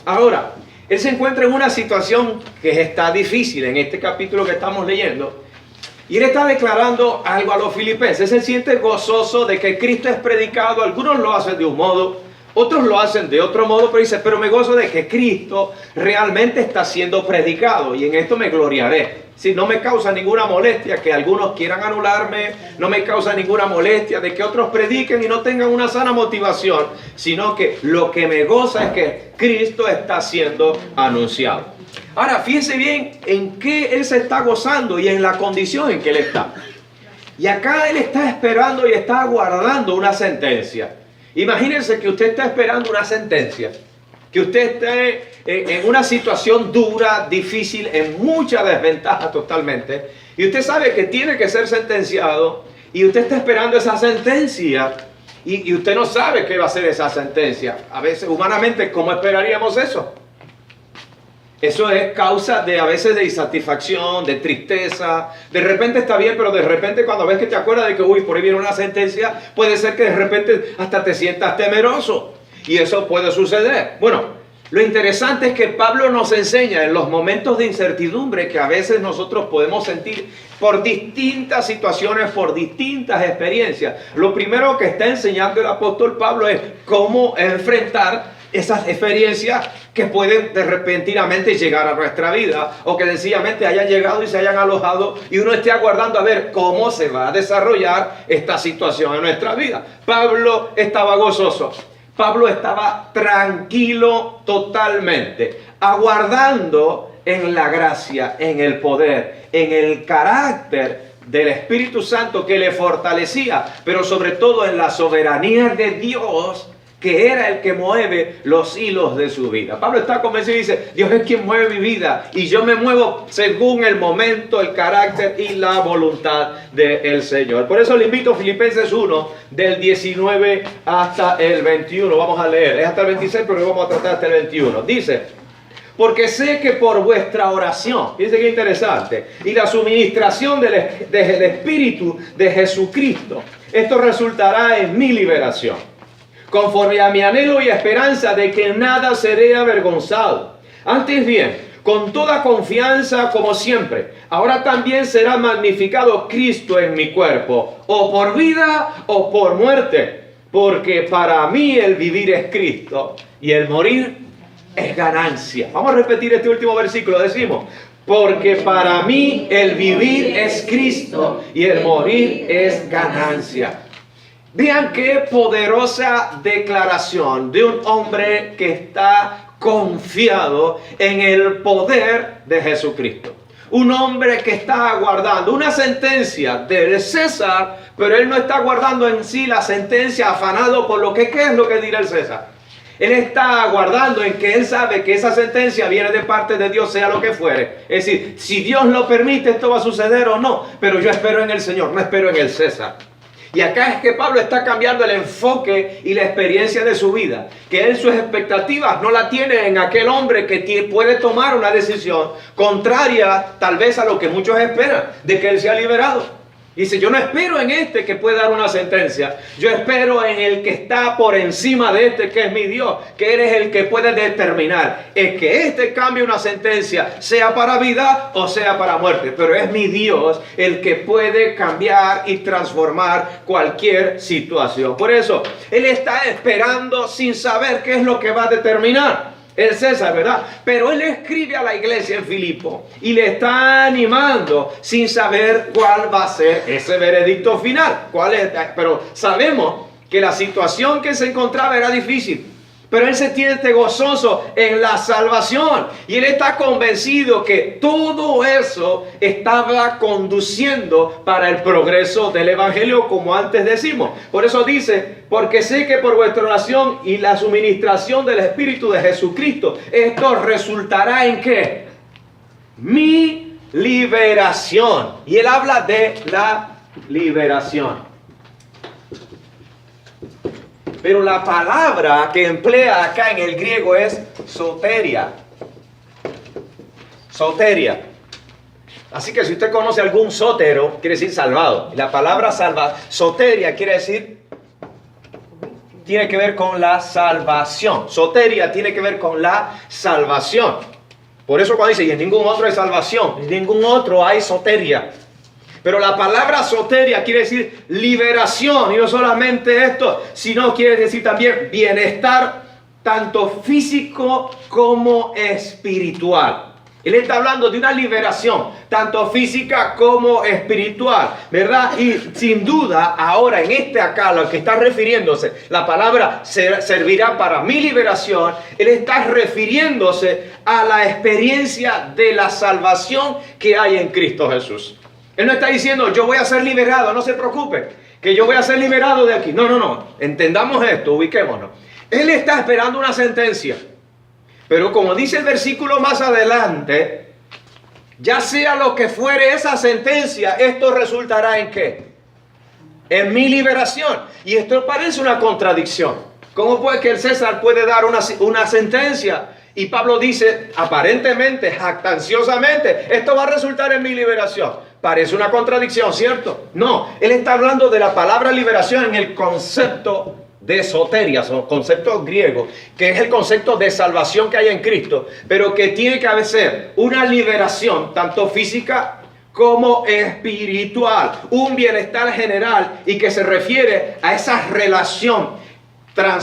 Ahora, él se encuentra en una situación que está difícil en este capítulo que estamos leyendo. Y él está declarando algo a los filipenses. Él se siente gozoso de que Cristo es predicado. Algunos lo hacen de un modo, otros lo hacen de otro modo. Pero dice, pero me gozo de que Cristo realmente está siendo predicado. Y en esto me gloriaré. Si no me causa ninguna molestia que algunos quieran anularme, no me causa ninguna molestia de que otros prediquen y no tengan una sana motivación, sino que lo que me goza es que Cristo está siendo anunciado. Ahora, fíjense bien en qué él se está gozando y en la condición en que él está. Y acá él está esperando y está aguardando una sentencia. Imagínense que usted está esperando una sentencia. Que usted esté en una situación dura, difícil, en mucha desventaja totalmente. Y usted sabe que tiene que ser sentenciado. Y usted está esperando esa sentencia. Y usted no sabe qué va a ser esa sentencia. A veces, humanamente, ¿cómo esperaríamos eso? Eso es causa de a veces de insatisfacción, de tristeza. De repente está bien, pero de repente cuando ves que te acuerdas de que, uy, por ahí viene una sentencia, puede ser que de repente hasta te sientas temeroso. Y eso puede suceder. Bueno, lo interesante es que Pablo nos enseña en los momentos de incertidumbre que a veces nosotros podemos sentir por distintas situaciones, por distintas experiencias. Lo primero que está enseñando el apóstol Pablo es cómo enfrentar esas experiencias que pueden de repentinamente llegar a nuestra vida o que sencillamente hayan llegado y se hayan alojado y uno esté aguardando a ver cómo se va a desarrollar esta situación en nuestra vida. Pablo estaba gozoso. Pablo estaba tranquilo totalmente, aguardando en la gracia, en el poder, en el carácter del Espíritu Santo que le fortalecía, pero sobre todo en la soberanía de Dios, que era el que mueve los hilos de su vida. Pablo está convencido y dice, Dios es quien mueve mi vida y yo me muevo según el momento, el carácter y la voluntad del Señor. Por eso le invito a Filipenses 1, del 19 hasta el 21. Vamos a leer, es hasta el 26, pero vamos a tratar hasta el 21. Dice, porque sé que por vuestra oración, fíjense qué interesante, y la suministración del Espíritu de Jesucristo, esto resultará en mi liberación, conforme a mi anhelo y esperanza de que nada seré avergonzado. Antes bien, con toda confianza como siempre, ahora también será magnificado Cristo en mi cuerpo, o por vida o por muerte, porque para mí el vivir es Cristo y el morir es ganancia. Vamos a repetir este último versículo, decimos, porque para mí el vivir es Cristo y el morir es ganancia. Vean qué poderosa declaración de un hombre que está confiado en el poder de Jesucristo. Un hombre que está aguardando una sentencia del César, pero él no está aguardando en sí la sentencia afanado por lo que ¿qué es lo que dirá el César? Él está aguardando en que él sabe que esa sentencia viene de parte de Dios, sea lo que fuere. Es decir, si Dios lo permite, esto va a suceder o no. Pero yo espero en el Señor, no espero en el César. Y acá es que Pablo está cambiando el enfoque y la experiencia de su vida. Que él sus expectativas no la tiene en aquel hombre que puede tomar una decisión contraria tal vez a lo que muchos esperan, de que él sea liberado. Dice, yo no espero en este que puede dar una sentencia. Yo espero en el que está por encima de este, que es mi Dios, que eres el que puede determinar. Es que este cambie una sentencia, sea para vida o sea para muerte. Pero es mi Dios el que puede cambiar y transformar cualquier situación. Por eso, él está esperando sin saber qué es lo que va a determinar el César, ¿verdad? Pero él escribe a la iglesia en Filipo y le está animando sin saber cuál va a ser ese veredicto final. Pero sabemos que la situación que se encontraba era difícil. Pero él se siente gozoso en la salvación. Y él está convencido que todo eso estaba conduciendo para el progreso del evangelio, como antes decimos. Por eso dice, porque sé que por vuestra oración y la suministración del Espíritu de Jesucristo, esto resultará en ¿qué? Mi liberación. Y él habla de la liberación. Pero la palabra que emplea acá en el griego es soteria. Soteria. Así que si usted conoce algún sotero, quiere decir salvado. La palabra soteria quiere decir tiene que ver con la salvación. Soteria tiene que ver con la salvación. Por eso cuando dice, y en ningún otro hay salvación, en ningún otro hay soteria. Pero la palabra soteria quiere decir liberación, y no solamente esto, sino quiere decir también bienestar, tanto físico como espiritual. Él está hablando de una liberación, tanto física como espiritual, ¿verdad? Y sin duda, ahora en este acá, lo que está refiriéndose, la palabra servirá para mi liberación. Él está refiriéndose a la experiencia de la salvación que hay en Cristo Jesús. Él no está diciendo, yo voy a ser liberado, no se preocupe, que yo voy a ser liberado de aquí. No, no, no, entendamos esto, ubiquémonos. Él está esperando una sentencia. Pero como dice el versículo más adelante, ya sea lo que fuere esa sentencia, esto resultará ¿en qué? En mi liberación. Y esto parece una contradicción. ¿Cómo puede que el César puede dar una sentencia? Y Pablo dice, aparentemente, jactanciosamente, esto va a resultar en mi liberación. Parece una contradicción, ¿cierto? No, él está hablando de la palabra liberación en el concepto de soteria, son conceptos griegos, que es el concepto de salvación que hay en Cristo, pero que tiene que ser una liberación tanto física como espiritual, un bienestar general y que se refiere a esa relación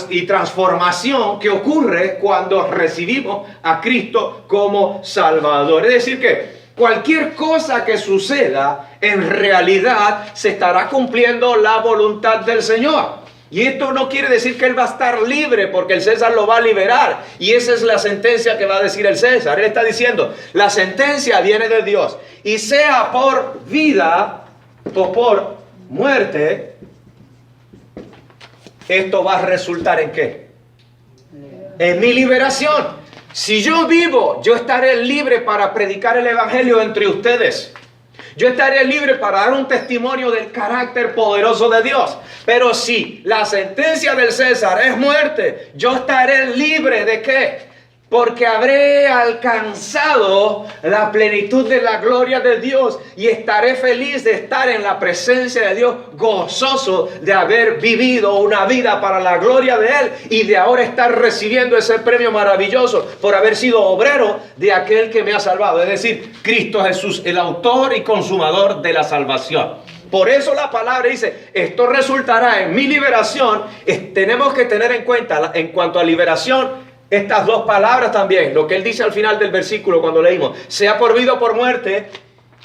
y transformación que ocurre cuando recibimos a Cristo como Salvador. Es decir que cualquier cosa que suceda, en realidad se estará cumpliendo la voluntad del Señor. Y esto no quiere decir que él va a estar libre porque el César lo va a liberar. Y esa es la sentencia que va a decir el César. Él está diciendo, la sentencia viene de Dios. Y sea por vida o por muerte, esto va a resultar ¿en qué? En mi liberación. Si yo vivo, yo estaré libre para predicar el evangelio entre ustedes. Yo estaré libre para dar un testimonio del carácter poderoso de Dios. Pero si la sentencia del César es muerte, yo estaré libre ¿de qué? Porque habré alcanzado la plenitud de la gloria de Dios y estaré feliz de estar en la presencia de Dios, gozoso de haber vivido una vida para la gloria de Él y de ahora estar recibiendo ese premio maravilloso por haber sido obrero de aquel que me ha salvado. Es decir, Cristo Jesús, el autor y consumador de la salvación. Por eso la palabra dice, esto resultará en mi liberación. Tenemos que tener en cuenta, en cuanto a liberación, estas dos palabras también, lo que él dice al final del versículo cuando leímos, sea por vida o por muerte,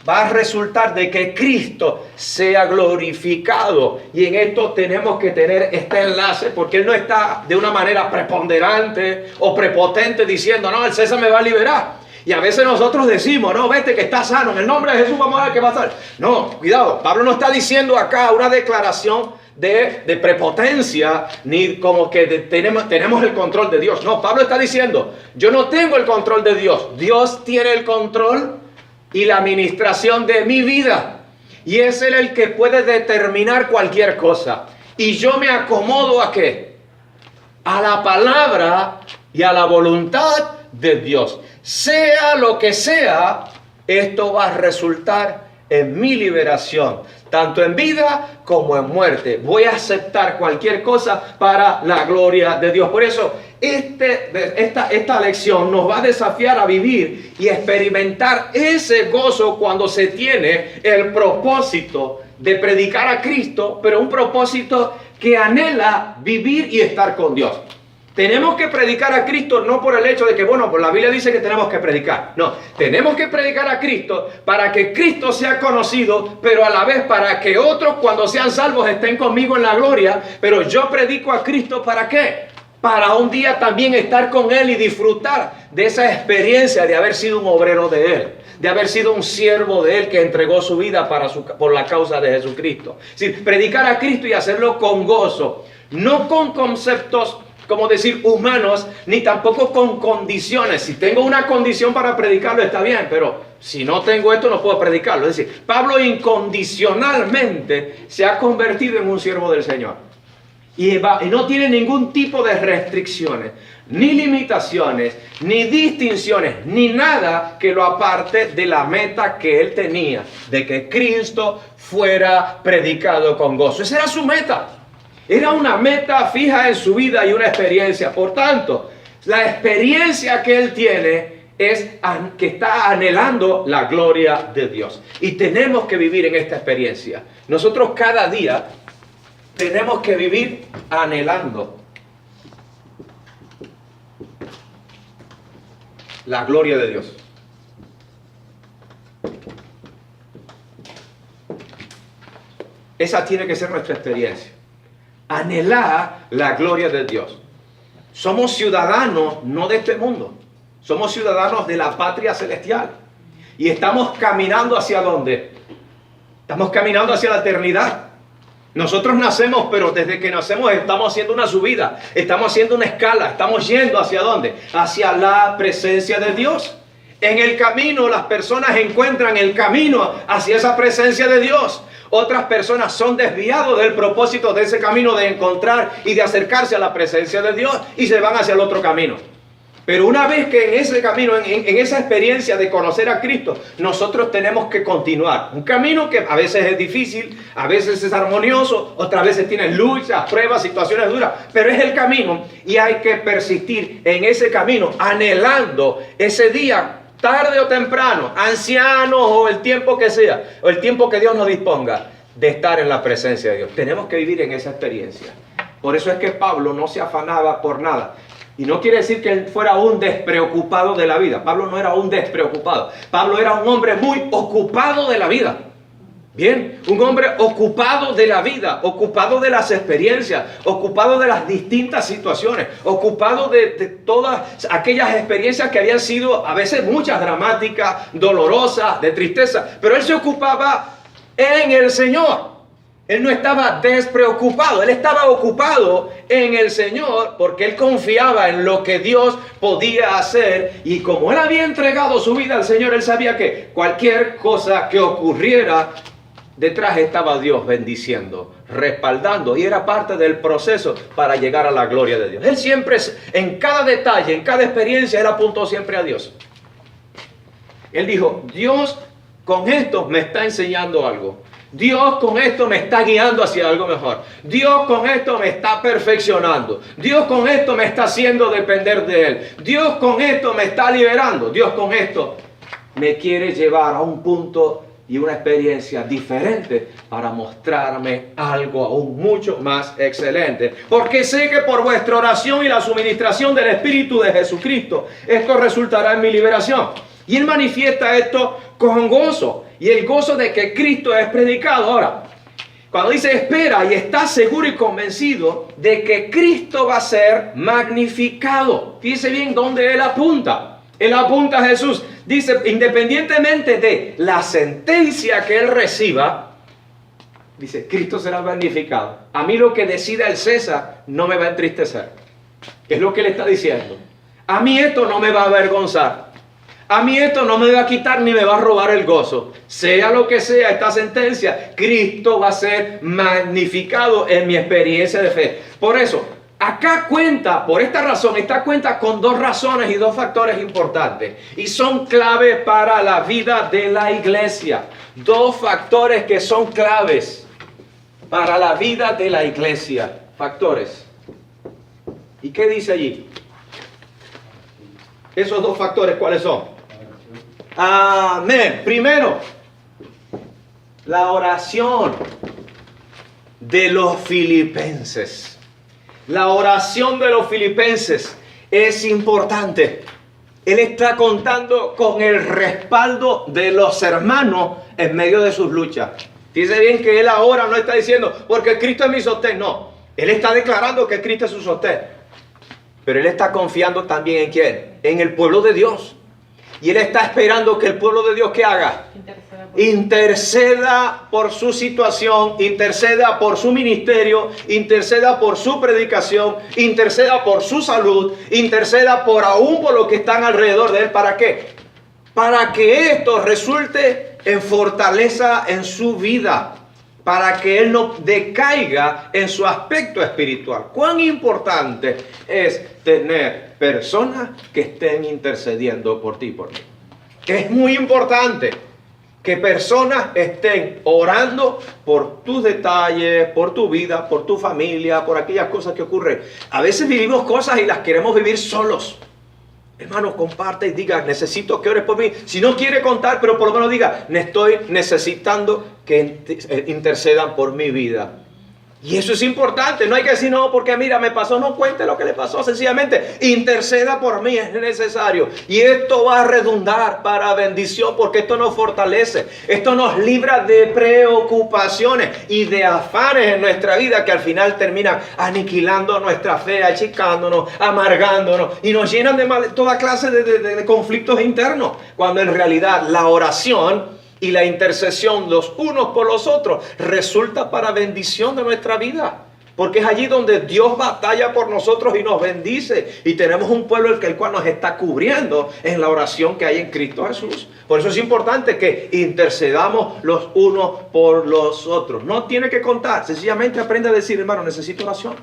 va a resultar de que Cristo sea glorificado. Y en esto tenemos que tener este enlace, porque él no está de una manera preponderante o prepotente diciendo, no, el César me va a liberar. Y a veces nosotros decimos, no, vete que está sano, en el nombre de Jesús vamos a ver qué va a estar. No, cuidado, Pablo no está diciendo acá una declaración de prepotencia, ni como que tenemos el control de Dios. No, Pablo está diciendo, yo no tengo el control de Dios. Dios tiene el control y la administración de mi vida. Y es Él el que puede determinar cualquier cosa. Y yo me acomodo ¿a qué? A la palabra y a la voluntad de Dios. Sea lo que sea, esto va a resultar en mi liberación, tanto en vida como en muerte. Voy a aceptar cualquier cosa para la gloria de Dios. Por eso, esta lección nos va a desafiar a vivir y experimentar ese gozo cuando se tiene el propósito de predicar a Cristo, pero un propósito que anhela vivir y estar con Dios. Tenemos que predicar a Cristo no por el hecho de que, bueno, pues la Biblia dice que tenemos que predicar. No, tenemos que predicar a Cristo para que Cristo sea conocido, pero a la vez para que otros cuando sean salvos estén conmigo en la gloria. Pero yo predico a Cristo ¿para qué? Para un día también estar con Él y disfrutar de esa experiencia de haber sido un obrero de Él, de haber sido un siervo de Él que entregó su vida por la causa de Jesucristo. Es decir, predicar a Cristo y hacerlo con gozo, no con conceptos como decir humanos, ni tampoco con condiciones. Si tengo una condición para predicarlo está bien, pero si no tengo esto no puedo predicarlo. Es decir, Pablo incondicionalmente se ha convertido en un siervo del Señor y no tiene ningún tipo de restricciones, ni limitaciones, ni distinciones, ni nada que lo aparte de la meta que él tenía, de que Cristo fuera predicado con gozo. Esa era su meta. Era una meta fija en su vida y una experiencia. Por tanto, la experiencia que él tiene es que está anhelando la gloria de Dios. Y tenemos que vivir en esta experiencia. Nosotros cada día tenemos que vivir anhelando la gloria de Dios. Esa tiene que ser nuestra experiencia. Anhelar la gloria de Dios. Somos ciudadanos no de este mundo. Somos ciudadanos de la patria celestial. Y estamos caminando ¿hacia dónde? Estamos caminando hacia la eternidad. Nosotros nacemos, pero desde que nacemos estamos haciendo una subida. Estamos haciendo una escala. Estamos yendo ¿hacia dónde? Hacia la presencia de Dios. En el camino las personas encuentran el camino hacia esa presencia de Dios. Otras personas son desviados del propósito de ese camino de encontrar y de acercarse a la presencia de Dios y se van hacia el otro camino. Pero una vez que en ese camino, en esa experiencia de conocer a Cristo, nosotros tenemos que continuar. Un camino que a veces es difícil, a veces es armonioso, otras veces tiene luchas, pruebas, situaciones duras. Pero es el camino y hay que persistir en ese camino, anhelando ese día, tarde o temprano, ancianos o el tiempo que sea, o el tiempo que Dios nos disponga, de estar en la presencia de Dios. Tenemos que vivir en esa experiencia. Por eso es que Pablo no se afanaba por nada. Y no quiere decir que él fuera un despreocupado de la vida. Pablo no era un despreocupado. Pablo era un hombre muy ocupado de la vida. Bien, un hombre ocupado de la vida, ocupado de las experiencias, ocupado de las distintas situaciones, ocupado de todas aquellas experiencias que habían sido a veces muchas dramáticas, dolorosas, de tristeza. Pero él se ocupaba en el Señor. Él no estaba despreocupado, él estaba ocupado en el Señor porque él confiaba en lo que Dios podía hacer. Y como él había entregado su vida al Señor, él sabía que cualquier cosa que ocurriera, detrás estaba Dios bendiciendo, respaldando, y era parte del proceso para llegar a la gloria de Dios. Él siempre, en cada detalle, en cada experiencia, él apuntó siempre a Dios. Él dijo, Dios con esto me está enseñando algo. Dios con esto me está guiando hacia algo mejor. Dios con esto me está perfeccionando. Dios con esto me está haciendo depender de Él. Dios con esto me está liberando. Dios con esto me quiere llevar a un punto y una experiencia diferente para mostrarme algo aún mucho más excelente. Porque sé que por vuestra oración y la suministración del Espíritu de Jesucristo, esto resultará en mi liberación. Y Él manifiesta esto con gozo. Y el gozo de que Cristo es predicado. Ahora, cuando dice espera y está seguro y convencido de que Cristo va a ser magnificado. Fíjese bien dónde Él apunta. Él apunta a Jesús. Dice, independientemente de la sentencia que Él reciba, dice, Cristo será magnificado. A mí lo que decida el César no me va a entristecer. Es lo que Él está diciendo. A mí esto no me va a avergonzar. A mí esto no me va a quitar ni me va a robar el gozo. Sea lo que sea esta sentencia, Cristo va a ser magnificado en mi experiencia de fe. Por eso, acá cuenta, por esta razón, esta cuenta con dos razones y dos factores importantes. Y son clave para la vida de la iglesia. Dos factores que son claves para la vida de la iglesia. Factores. ¿Y qué dice allí? Esos dos factores, ¿cuáles son? Amén. Primero, la oración de los filipenses. La oración de los filipenses es importante. Él está contando con el respaldo de los hermanos en medio de sus luchas. Fíjese bien que él ahora no está diciendo, porque Cristo es mi sostén. No, él está declarando que Cristo es su sostén. Pero él está confiando también en ¿quién? En el pueblo de Dios. Y él está esperando que el pueblo de Dios, ¿qué haga? Interceda por su situación, interceda por su ministerio, interceda por su predicación, interceda por su salud, interceda aún por lo que están alrededor de él. ¿Para qué? Para que esto resulte en fortaleza en su vida. Para que él no decaiga en su aspecto espiritual. Cuán importante es tener personas que estén intercediendo por ti y por mí. Es muy importante. que personas estén orando por tus detalles, por tu vida, por tu familia, por aquellas cosas que ocurren. A veces vivimos cosas y las queremos vivir solos. Hermano, comparte y diga, necesito que ores por mí. Si no quiere contar, pero por lo menos diga, estoy necesitando que intercedan por mi vida. Y eso es importante. No hay que decir, no, porque mira, me pasó. No cuente lo que le pasó. Sencillamente, interceda por mí, es necesario. Y esto va a redundar para bendición, porque esto nos fortalece. Esto nos libra de preocupaciones y de afanes en nuestra vida que al final terminan aniquilando nuestra fe, achicándonos, amargándonos y nos llenan de toda clase de conflictos internos. Cuando en realidad la oración y la intercesión los unos por los otros resulta para bendición de nuestra vida. Porque es allí donde Dios batalla por nosotros y nos bendice. Y tenemos un pueblo el cual nos está cubriendo en la oración que hay en Cristo Jesús. Por eso es importante que intercedamos los unos por los otros. No tiene que contar. Sencillamente aprende a decir, hermano, necesito oración.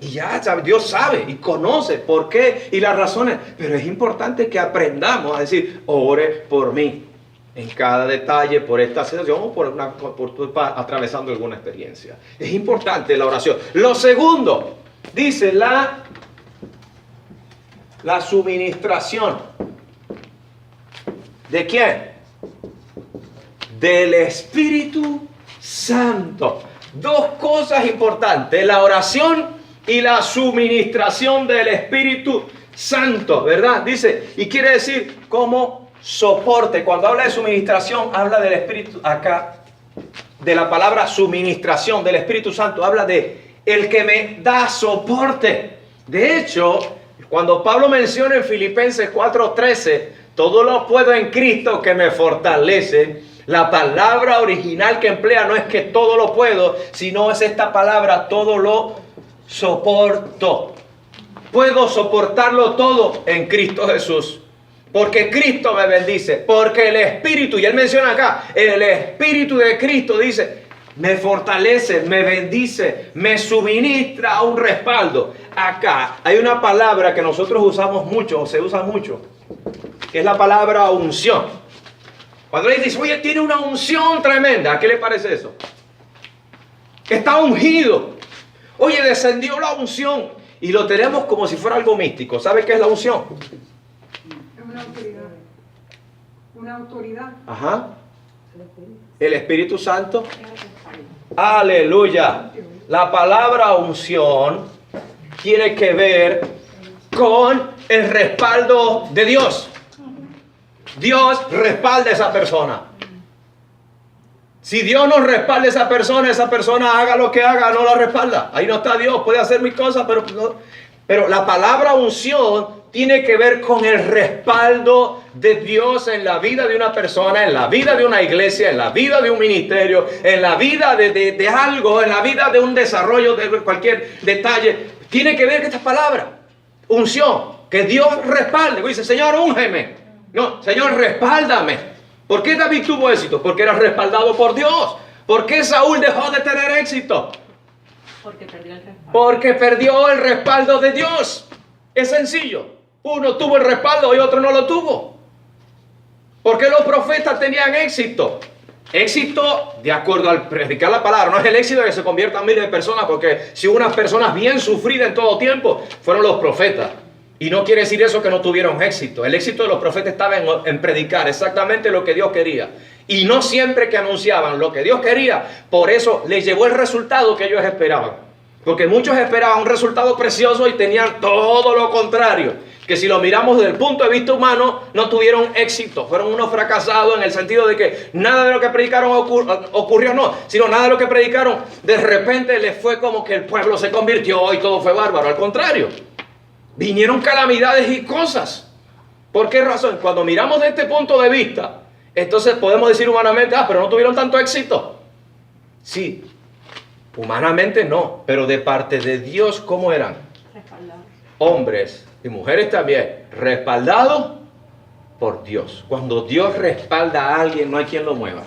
Y ya, Dios sabe y conoce por qué y las razones. Pero es importante que aprendamos a decir, ore por mí. En cada detalle, por esta situación o por tu atravesando alguna experiencia. Es importante la oración. Lo segundo, dice la suministración. ¿De quién? Del Espíritu Santo. Dos cosas importantes, la oración y la suministración del Espíritu Santo, ¿verdad? Dice, y quiere decir como soporte. Cuando habla de suministración, habla del Espíritu, acá, de la palabra suministración del Espíritu Santo, habla de el que me da soporte. De hecho, cuando Pablo menciona en Filipenses 4:13, todo lo puedo en Cristo que me fortalece, la palabra original que emplea no es que todo lo puedo, sino es esta palabra, todo lo soporto. Puedo soportarlo todo en Cristo Jesús. Porque Cristo me bendice, porque el Espíritu, y él menciona acá, el Espíritu de Cristo dice, me fortalece, me bendice, me suministra un respaldo. Acá hay una palabra que nosotros usamos mucho, o se usa mucho, que es la palabra unción. Cuando le dice, oye, tiene una unción tremenda, ¿a qué le parece eso? Está ungido. Oye, descendió la unción. Y lo tenemos como si fuera algo místico. ¿Sabe qué es la unción? Una autoridad. Una autoridad. Ajá. El Espíritu Santo. Aleluya. La palabra unción tiene que ver con el respaldo de Dios. Dios respalda a esa persona. Si Dios no respalda a esa persona haga lo que haga, no la respalda. Ahí no está Dios, puede hacer mis cosas, pero la palabra unción tiene que ver con el respaldo de Dios en la vida de una persona, en la vida de una iglesia, en la vida de un ministerio, en la vida de algo, en la vida de un desarrollo de cualquier detalle. Tiene que ver con esta palabra, unción, que Dios respalde. Dice, Señor, úngeme. No, Señor, respáldame. ¿Por qué David tuvo éxito? Porque era respaldado por Dios. ¿Por qué Saúl dejó de tener éxito? Porque perdió el respaldo. Porque perdió el respaldo de Dios. Es sencillo. Uno tuvo el respaldo y otro no lo tuvo. ¿Por qué los profetas tenían éxito? Éxito de acuerdo al predicar la palabra. No es el éxito de que se conviertan miles de personas, porque si unas personas bien sufridas en todo tiempo fueron los profetas. Y no quiere decir eso que no tuvieron éxito. El éxito de los profetas estaba en predicar exactamente lo que Dios quería. Y no siempre que anunciaban lo que Dios quería, por eso les llevó el resultado que ellos esperaban. Porque muchos esperaban un resultado precioso y tenían todo lo contrario. Que si lo miramos desde el punto de vista humano, no tuvieron éxito. Fueron unos fracasados en el sentido de que nada de lo que predicaron ocurrió, no. Sino nada de lo que predicaron, de repente les fue como que el pueblo se convirtió y todo fue bárbaro. Al contrario. Vinieron calamidades y cosas. ¿Por qué razón? Cuando miramos de este punto de vista, entonces podemos decir humanamente, pero no tuvieron tanto éxito. Sí, humanamente no, pero de parte de Dios, ¿cómo eran? Respaldados. Hombres y mujeres también, respaldados por Dios. Cuando Dios respalda a alguien, no hay quien lo mueva.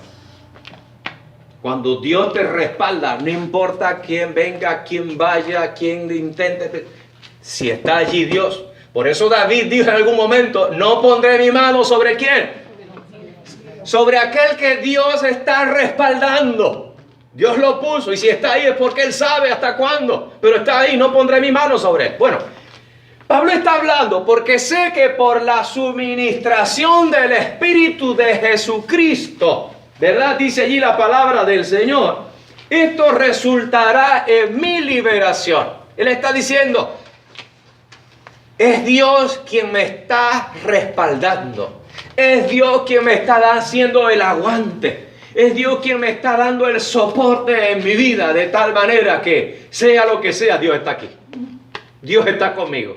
Cuando Dios te respalda, no importa quién venga, quién vaya, quién intente. Si está allí Dios. Por eso David dijo en algún momento, no pondré mi mano sobre quién. sobre aquel que Dios está respaldando. Dios lo puso y si está ahí es porque Él sabe hasta cuándo, pero está ahí, no pondré mi mano sobre Él. Bueno, Pablo está hablando porque sé que por la suministración del Espíritu de Jesucristo, ¿verdad? Dice allí la palabra del Señor, esto resultará en mi liberación. Él está diciendo, es Dios quien me está respaldando. Es Dios quien me está haciendo el aguante. Es Dios quien me está dando el soporte en mi vida, de tal manera que sea lo que sea, Dios está aquí. Dios está conmigo.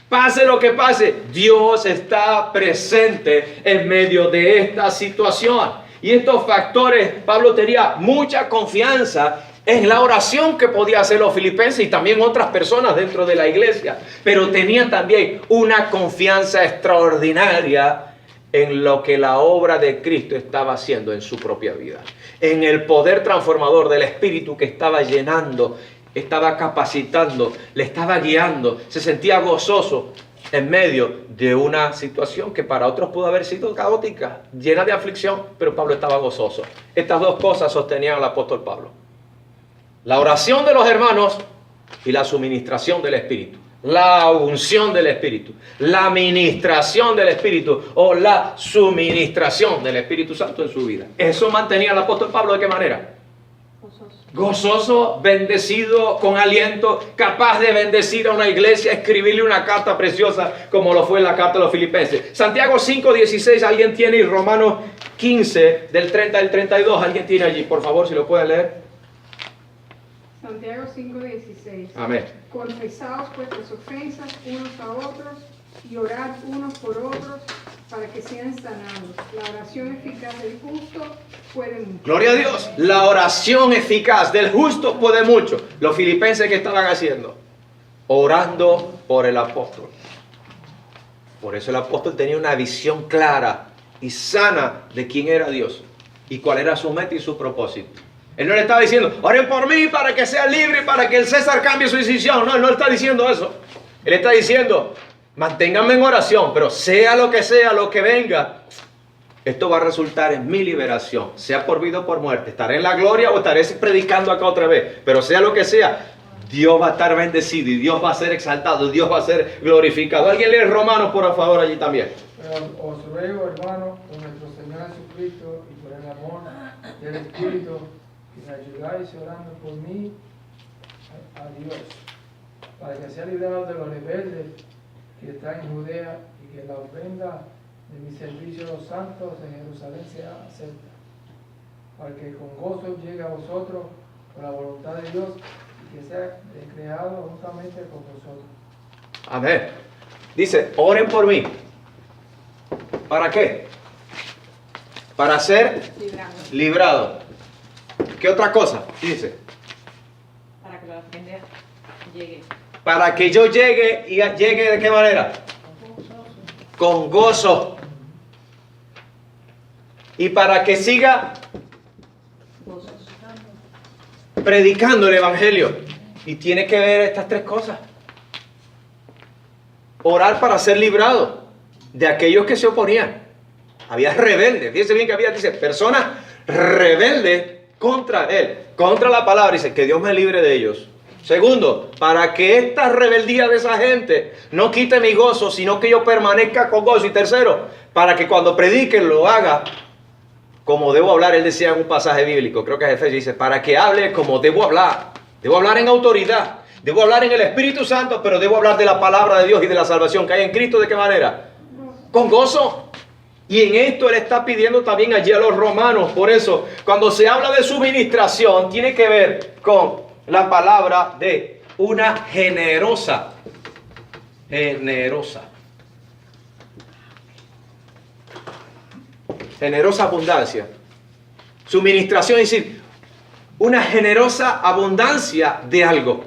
Pase lo que pase, Dios está presente en medio de esta situación. Y estos factores, Pablo tenía mucha confianza en la oración que podía hacer los filipenses y también otras personas dentro de la iglesia. Pero tenía también una confianza extraordinaria en lo que la obra de Cristo estaba haciendo en su propia vida. En el poder transformador del Espíritu que estaba llenando, estaba capacitando, le estaba guiando. Se sentía gozoso en medio de una situación que para otros pudo haber sido caótica, llena de aflicción, pero Pablo estaba gozoso. Estas dos cosas sostenían al apóstol Pablo: la oración de los hermanos y la suministración del Espíritu. La unción del Espíritu, la ministración del Espíritu o la suministración del Espíritu Santo en su vida. Eso mantenía al apóstol Pablo, ¿de qué manera? Gozoso, bendecido, con aliento, capaz de bendecir a una iglesia, escribirle una carta preciosa como lo fue la carta de los filipenses. Santiago 5:16, alguien tiene, y Romanos 15 del 30 al 32, alguien tiene allí, por favor, si lo pueden leer. Santiago 5:16. Amén. Confesaos vuestras ofensas unos a otros y orad unos por otros para que sean sanados. La oración eficaz del justo puede mucho. Gloria a Dios. La oración eficaz del justo puede mucho. Los filipenses, ¿qué estaban haciendo? Orando por el apóstol. Por eso el apóstol tenía una visión clara y sana de quién era Dios y cuál era su meta y su propósito. Él no le estaba diciendo, oren por mí para que sea libre, para que el César cambie su decisión. No, él no está diciendo eso. Él está diciendo, manténganme en oración, pero sea lo que venga, esto va a resultar en mi liberación, sea por vida o por muerte. Estaré en la gloria o estaré predicando acá otra vez, pero sea lo que sea, Dios va a estar bendecido y Dios va a ser exaltado, Dios va a ser glorificado. ¿Alguien lee Romanos, por favor, allí también? Pero os ruego, hermano, por nuestro Señor Jesucristo y por el amor del Espíritu, que me ayudáis orando por mí a Dios, para que sea librado de los rebeldes que están en Judea y que la ofrenda de mi servicio a los santos en Jerusalén sea acepta, para que con gozo llegue a vosotros por la voluntad de Dios y que sea creado juntamente con vosotros. Amén. Dice, oren por mí. ¿Para qué? Para ser librado. ¿Qué otra cosa? Dice. Para que la ofrenda llegue. Para que yo llegue, y llegue ¿de qué manera? Con gozo. Y para que siga predicando el Evangelio. Y tiene que ver estas tres cosas. Orar para ser librado de aquellos que se oponían. Había rebeldes. Fíjense bien que había, dice, personas rebeldes contra él, contra la palabra. Dice, que Dios me libre de ellos. Segundo, para que esta rebeldía de esa gente no quite mi gozo, sino que yo permanezca con gozo. Y tercero, para que cuando prediquen lo haga como debo hablar. Él decía en un pasaje bíblico, creo que es Efesios, dice, para que hable como debo hablar. Debo hablar en autoridad, debo hablar en el Espíritu Santo, pero debo hablar de la palabra de Dios y de la salvación que hay en Cristo. ¿De qué manera? Con gozo. Y en esto él está pidiendo también allí a los romanos. Por eso, cuando se habla de suministración, tiene que ver con la palabra de una generosa. Generosa abundancia. Suministración, es decir, una generosa abundancia de algo.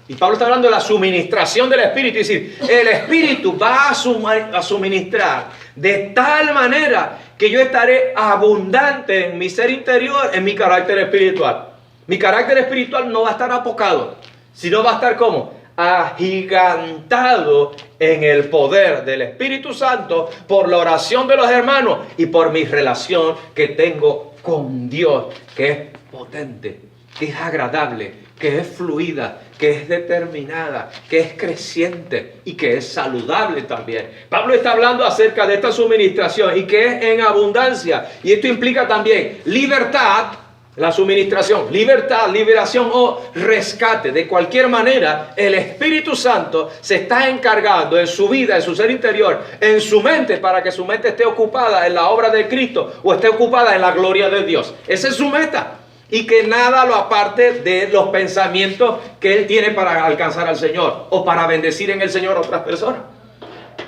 Y Pablo está hablando de la suministración del Espíritu. Es decir, el Espíritu va a suministrar de tal manera que yo estaré abundante en mi ser interior, en mi carácter espiritual. Mi carácter espiritual no va a estar apocado, sino va a estar ¿cómo? agigantado en el poder del Espíritu Santo por la oración de los hermanos y por mi relación que tengo con Dios, que es potente, que es agradable, que es fluida, que es determinada, que es creciente y que es saludable también. Pablo está hablando acerca de esta suministración y que es en abundancia. Y esto implica también libertad, la suministración, libertad, liberación o rescate. De cualquier manera, el Espíritu Santo se está encargando en su vida, en su ser interior, en su mente, para que su mente esté ocupada en la obra de Cristo o esté ocupada en la gloria de Dios. Esa es su meta. Y que nada lo aparte de los pensamientos que Él tiene para alcanzar al Señor o para bendecir en el Señor a otras personas.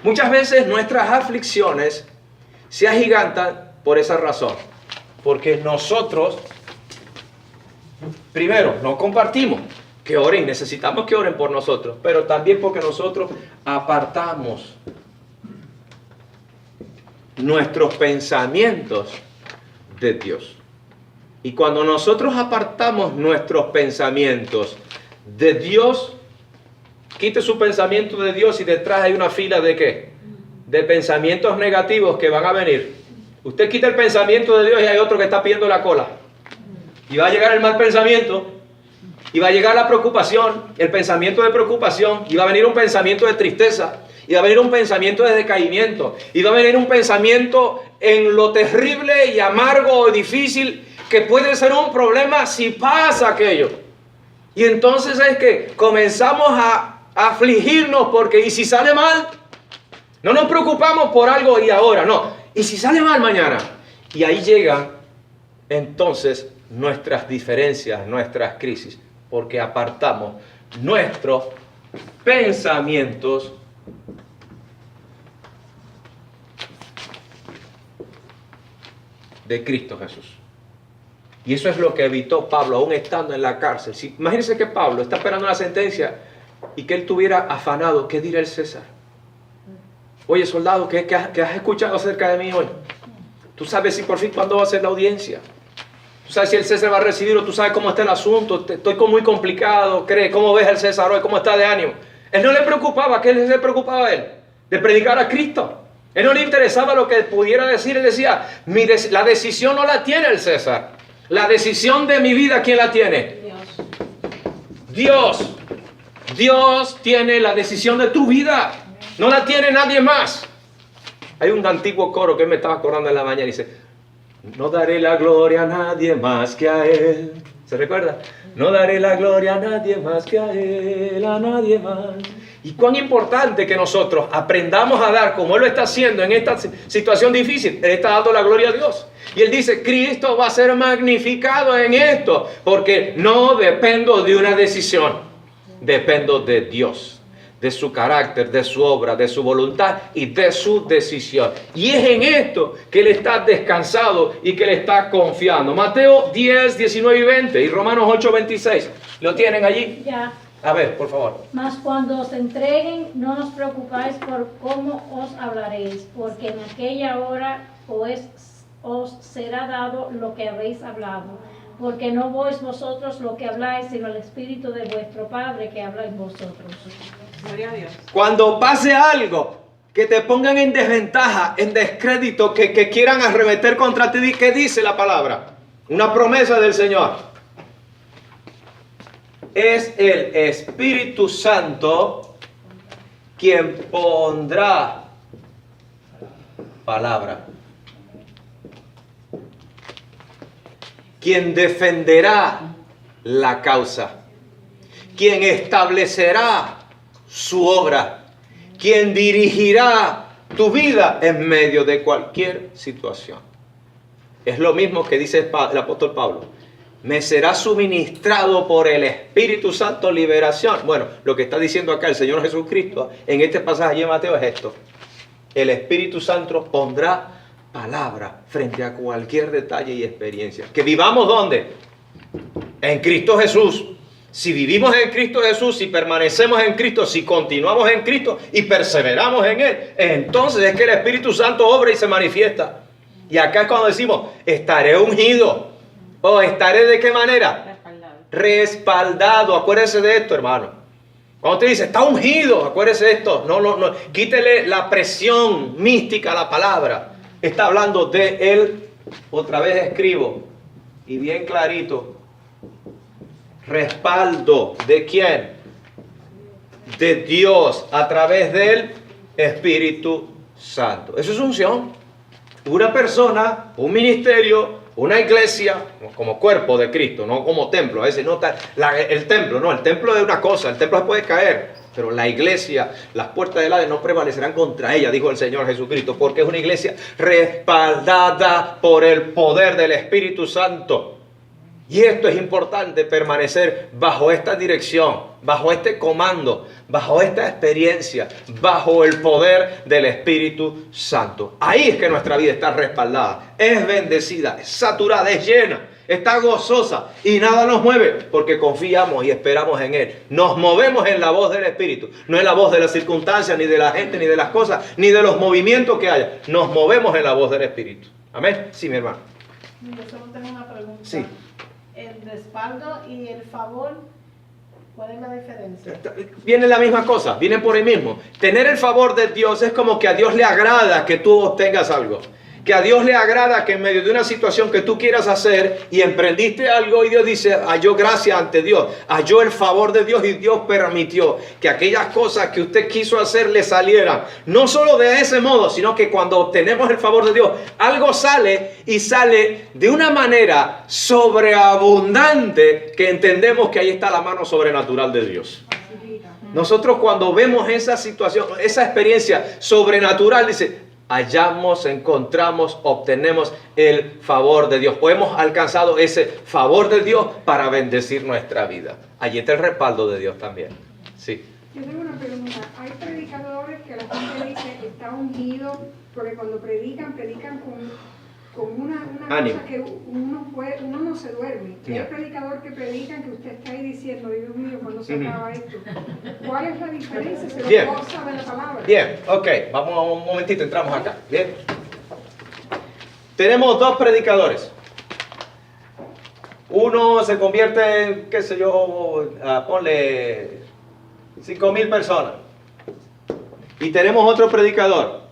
Muchas veces nuestras aflicciones se agigantan por esa razón. Porque nosotros, primero, no compartimos. Que oren, necesitamos que oren por nosotros. Pero también porque nosotros apartamos nuestros pensamientos de Dios. Y cuando nosotros apartamos nuestros pensamientos de Dios, quite su pensamiento de Dios y detrás hay una fila de ¿qué? De pensamientos negativos que van a venir. Usted quita el pensamiento de Dios y hay otro que está pidiendo la cola. Y va a llegar el mal pensamiento, y va a llegar la preocupación, el pensamiento de preocupación, y va a venir un pensamiento de tristeza, y va a venir un pensamiento de decaimiento, y va a venir un pensamiento en lo terrible y amargo o difícil que puede ser un problema si pasa aquello. Y entonces es que comenzamos a afligirnos porque ¿y si sale mal? No nos preocupamos por algo y ahora, no. ¿Y si sale mal mañana? Y ahí llegan entonces nuestras diferencias, nuestras crisis, porque apartamos nuestros pensamientos de Cristo Jesús. Y eso es lo que evitó Pablo, aún estando en la cárcel. Si, imagínense que Pablo está esperando la sentencia y que él tuviera afanado, ¿qué dirá el César? Oye, soldado, ¿qué has escuchado acerca de mí hoy? Tú sabes si por fin cuándo va a ser la audiencia. Tú sabes si el César va a recibir o tú sabes cómo está el asunto. Estoy muy complicado. ¿Cómo ves al César hoy? ¿Cómo está de ánimo? Él no le preocupaba. ¿Qué le preocupaba a él? De predicar a Cristo. Él no le interesaba lo que pudiera decir. Él decía, la decisión no la tiene el César. La decisión de mi vida, ¿quién la tiene? Dios. Dios tiene la decisión de tu vida. No la tiene nadie más. Hay un antiguo coro que me estaba acordando en la mañana y dice, no daré la gloria a nadie más que a Él. ¿Se recuerda? No daré la gloria a nadie más que a Él, a nadie más. Y cuán importante que nosotros aprendamos a dar como Él lo está haciendo en esta situación difícil. Él está dando la gloria a Dios. Y Él dice, Cristo va a ser magnificado en esto, porque no dependo de una decisión, dependo de Dios, de su carácter, de su obra, de su voluntad y de su decisión. Y es en esto que Él está descansado y que Él está confiando. Mateo 10, 19 y 20 y Romanos 8, 26. ¿Lo tienen allí? Ya. A ver, por favor. Mas cuando os entreguen, no os preocupáis por cómo os hablaréis, porque en aquella hora os será dado lo que habéis hablado. Porque no vos vosotros lo que habláis, sino el Espíritu de vuestro Padre que habla en vosotros. Gloria a Dios. Cuando pase algo que te pongan en desventaja, en descrédito, que quieran arremeter contra ti, ¿qué dice la palabra? Una promesa del Señor. Es el Espíritu Santo quien pondrá palabra. Quien defenderá la causa. Quien establecerá su obra. Quien dirigirá tu vida en medio de cualquier situación. Es lo mismo que dice el apóstol Pablo. Me será suministrado por el Espíritu Santo liberación. Bueno, lo que está diciendo acá el Señor Jesucristo en este pasaje de Mateo es esto. El Espíritu Santo pondrá palabra frente a cualquier detalle y experiencia. ¿Que vivamos dónde? En Cristo Jesús. Si vivimos en Cristo Jesús, si permanecemos en Cristo, si continuamos en Cristo y perseveramos en Él, entonces es que el Espíritu Santo obra y se manifiesta. Y acá es cuando decimos, estaré ungido. ¿O estaré de qué manera? Respaldado. Respaldado. Acuérdense de esto, hermano. Cuando te dice, está ungido, acuérdese de esto. No, quítele la presión mística a la palabra. Está hablando de él. Otra vez escribo. Y bien clarito. Respaldo. ¿De quién? De Dios a través del Espíritu Santo. Eso es unción. Una persona, un ministerio, una iglesia, como cuerpo de Cristo, no como templo. A veces no está el templo es una cosa, el templo se puede caer, pero la iglesia, las puertas del Hades no prevalecerán contra ella, dijo el Señor Jesucristo, porque es una iglesia respaldada por el poder del Espíritu Santo. Y esto es importante, permanecer bajo esta dirección, bajo este comando, bajo esta experiencia, bajo el poder del Espíritu Santo. Ahí es que nuestra vida está respaldada, es bendecida, es saturada, es llena, está gozosa y nada nos mueve porque confiamos y esperamos en Él. Nos movemos en la voz del Espíritu, no en la voz de las circunstancias, ni de la gente, ni de las cosas, ni de los movimientos que haya. Nos movemos en la voz del Espíritu. Amén. Sí, mi hermano. Yo solo tengo una pregunta. Sí. El respaldo y el favor, ¿cuál es la diferencia? Viene la misma cosa, vienen por ahí mismo. Tener el favor de Dios es como que a Dios le agrada que tú obtengas algo. Que a Dios le agrada que en medio de una situación que tú quieras hacer y emprendiste algo y Dios dice, halló gracia ante Dios, halló el favor de Dios y Dios permitió que aquellas cosas que usted quiso hacer le salieran. No solo de ese modo, sino que cuando obtenemos el favor de Dios, algo sale y sale de una manera sobreabundante que entendemos que ahí está la mano sobrenatural de Dios. Nosotros cuando vemos esa situación, esa experiencia sobrenatural, dice, hallamos, encontramos, obtenemos el favor de Dios. O hemos alcanzado ese favor de Dios para bendecir nuestra vida. Allí está el respaldo de Dios también. Sí. Yo tengo una pregunta. Hay predicadores que la gente dice que está ungido porque cuando predican con una Ánimo. cosa que uno no se duerme. Yeah. Hay predicador que predican que usted está ahí diciendo, Dios mío, ¿cuándo se acaba esto? ¿Cuál es la diferencia? Se Bien. lo goza de la palabra. Bien, ok. Vamos a un momentito, entramos acá. Bien. Tenemos dos predicadores. Uno se convierte en, qué sé yo, ponle 5,000 personas. Y tenemos otro predicador.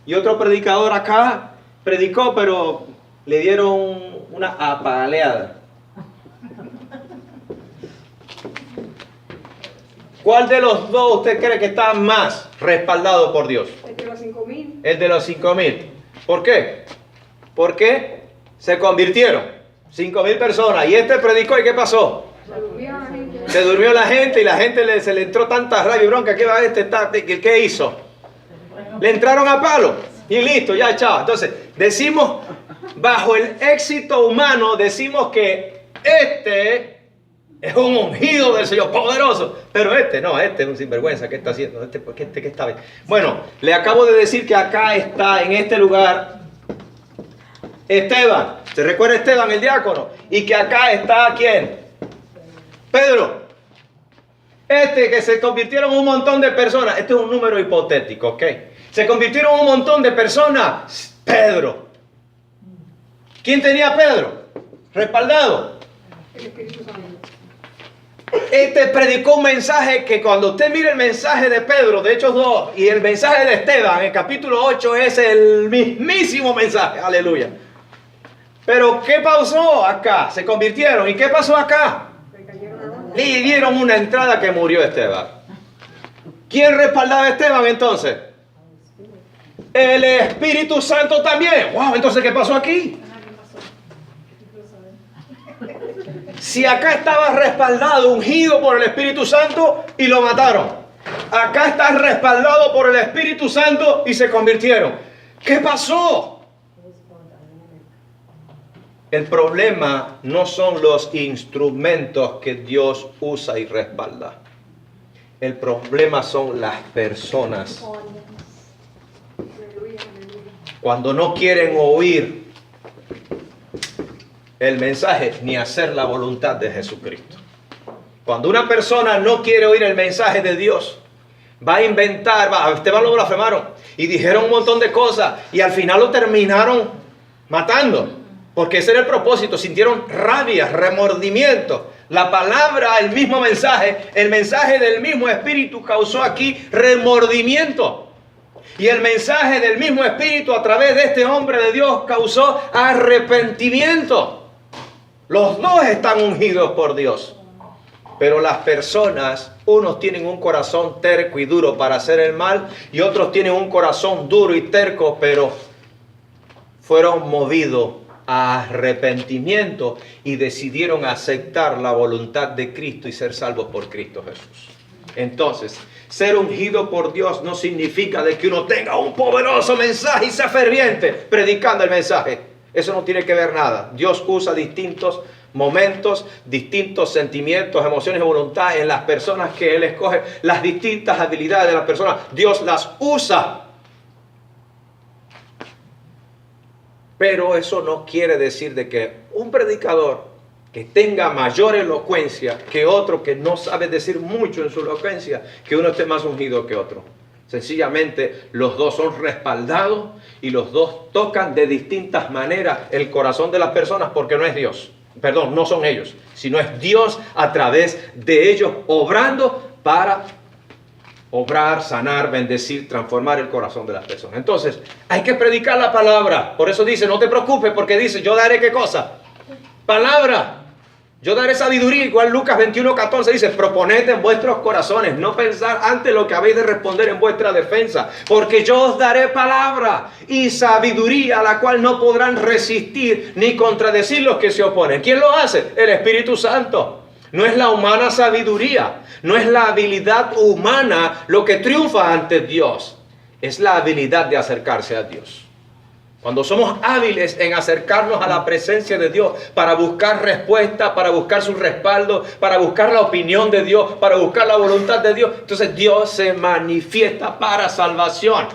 Y otro predicador acá predicó, pero le dieron una apaleada. ¿Cuál de los dos usted cree que está más respaldado por Dios? El de los 5,000. El de los 5,000. ¿Por qué? Porque se convirtieron 5,000 personas. Y este predicó, ¿y qué pasó? Se durmió la gente. Se durmió la gente y la gente se le entró tanta rabia y bronca. ¿Qué hizo? Le entraron a palo. Y listo, ya, chao. Entonces, decimos, bajo el éxito humano, decimos que es un ungido del Señor, poderoso. Pero este es un sinvergüenza. ¿Qué está haciendo? ¿Qué está bien? Bueno, le acabo de decir que acá está, en este lugar, Esteban. ¿Se recuerda Esteban, el diácono? Y que acá está, ¿quién? Pedro. Que se convirtieron en un montón de personas. Este es un número hipotético, ¿ok? Se convirtieron en un montón de personas. Pedro. ¿Quién tenía a Pedro? Respaldado. El Espíritu Santo. Este predicó un mensaje que cuando usted mire el mensaje de Pedro, de Hechos 2, y el mensaje de Esteban, en el capítulo 8, es el mismísimo mensaje. Aleluya. Pero ¿qué pasó acá? Se convirtieron. ¿Y qué pasó acá? Se cayeron a gota. Le dieron una entrada que murió Esteban. ¿Quién respaldaba a Esteban entonces? El Espíritu Santo también. Wow, entonces ¿qué pasó aquí? Si acá estaba respaldado, ungido por el Espíritu Santo y lo mataron. Acá está respaldado por el Espíritu Santo y se convirtieron. ¿Qué pasó? El problema no son los instrumentos que Dios usa y respalda. El problema son las personas. Aleluya, aleluya. Cuando no quieren oír el mensaje ni hacer la voluntad de Jesucristo. Cuando una persona no quiere oír el mensaje de Dios, va a inventar, a Esteban lo blasfemaron y dijeron un montón de cosas y al final lo terminaron matando. Porque ese era el propósito, sintieron rabia, remordimiento. La palabra, el mismo mensaje, el mensaje del mismo Espíritu causó aquí remordimiento. Y el mensaje del mismo Espíritu a través de este hombre de Dios causó arrepentimiento. Los dos están ungidos por Dios. Pero las personas, unos tienen un corazón terco y duro para hacer el mal, y otros tienen un corazón duro y terco, pero fueron movidos a arrepentimiento y decidieron aceptar la voluntad de Cristo y ser salvos por Cristo Jesús. Entonces, ser ungido por Dios no significa de que uno tenga un poderoso mensaje y sea ferviente predicando el mensaje. Eso no tiene que ver nada. Dios usa distintos momentos, distintos sentimientos, emociones y voluntad en las personas que Él escoge. Las distintas habilidades de las personas, Dios las usa. Pero eso no quiere decir de que un predicador que tenga mayor elocuencia que otro que no sabe decir mucho en su elocuencia, que uno esté más ungido que otro. Sencillamente los dos son respaldados y los dos tocan de distintas maneras el corazón de las personas, porque no es Dios. Perdón, no son ellos, sino es Dios a través de ellos obrando para obrar, sanar, bendecir, transformar el corazón de las personas. Entonces, hay que predicar la palabra. Por eso dice, no te preocupes, porque dice, yo daré ¿qué cosa? Palabra. Yo daré sabiduría. Igual Lucas 21:14 dice, proponed en vuestros corazones, no pensar antes lo que habéis de responder en vuestra defensa, porque yo os daré palabra y sabiduría, a la cual no podrán resistir ni contradecir los que se oponen. ¿Quién lo hace? El Espíritu Santo. No es la humana sabiduría, no es la habilidad humana lo que triunfa ante Dios, es la habilidad de acercarse a Dios. Cuando somos hábiles en acercarnos a la presencia de Dios para buscar respuesta, para buscar su respaldo, para buscar la opinión de Dios, para buscar la voluntad de Dios, entonces Dios se manifiesta para salvación,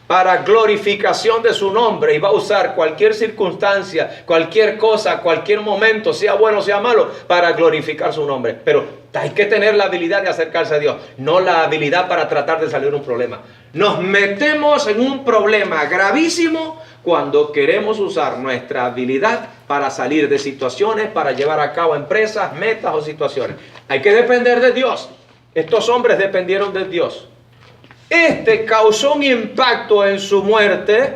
para glorificación de su nombre, y va a usar cualquier circunstancia, cualquier cosa, cualquier momento, sea bueno o sea malo, para glorificar su nombre. Pero hay que tener la habilidad de acercarse a Dios, no la habilidad para tratar de salir de un problema. Nos metemos en un problema gravísimo cuando queremos usar nuestra habilidad para salir de situaciones, para llevar a cabo empresas, metas o situaciones. Hay que depender de Dios. Estos hombres dependieron de Dios. Este causó un impacto en su muerte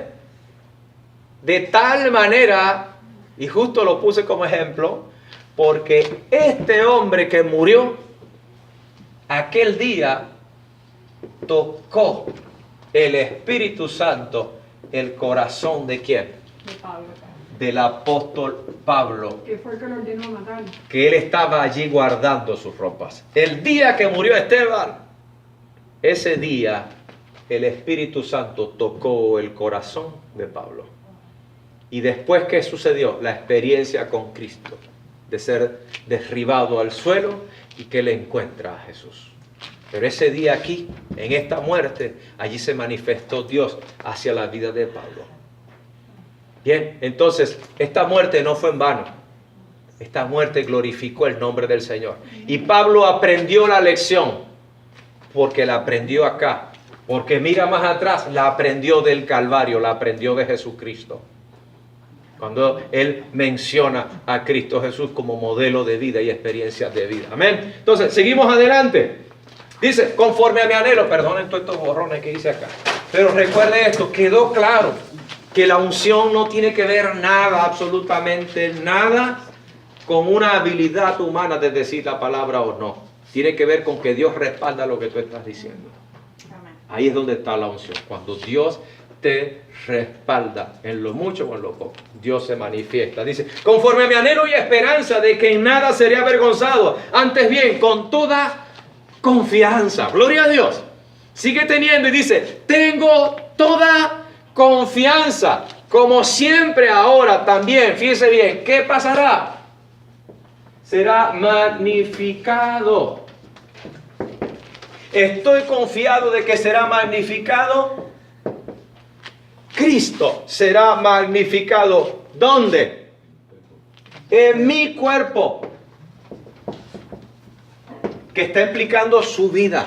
de tal manera, y justo lo puse como ejemplo, porque este hombre que murió aquel día tocó el Espíritu Santo el corazón ¿de quién? De Pablo. Del apóstol Pablo, Que fue el que lo ordenó a matar. que él estaba allí guardando sus ropas. El día que murió Esteban, ese día el Espíritu Santo tocó el corazón de Pablo. Y después, ¿qué sucedió? La experiencia con Cristo, de ser derribado al suelo y que le encuentra a Jesús. Pero ese día aquí, en esta muerte, allí se manifestó Dios hacia la vida de Pablo. Bien, entonces, esta muerte no fue en vano. Esta muerte glorificó el nombre del Señor. Y Pablo aprendió la lección, porque la aprendió acá. Porque mira más atrás, la aprendió del Calvario, la aprendió de Jesucristo. Cuando él menciona a Cristo Jesús como modelo de vida y experiencia de vida. Amén. Entonces, seguimos adelante. Dice, conforme a mi anhelo, perdonen todos estos borrones que hice acá. Pero recuerde esto, quedó claro que la unción no tiene que ver nada, absolutamente nada, con una habilidad humana de decir la palabra o no. Tiene que ver con que Dios respalda lo que tú estás diciendo. Ahí es donde está la unción. Cuando Dios te respalda en lo mucho o en lo poco, Dios se manifiesta. Dice, conforme a mi anhelo y esperanza de que en nada seré avergonzado, antes bien, con toda confianza. Gloria a Dios. Sigue teniendo y dice, tengo toda confianza, como siempre ahora también. Fíjese bien, ¿qué pasará? Será magnificado. Estoy confiado de que será magnificado. Cristo será magnificado. ¿Dónde? En mi cuerpo. Que está implicando su vida.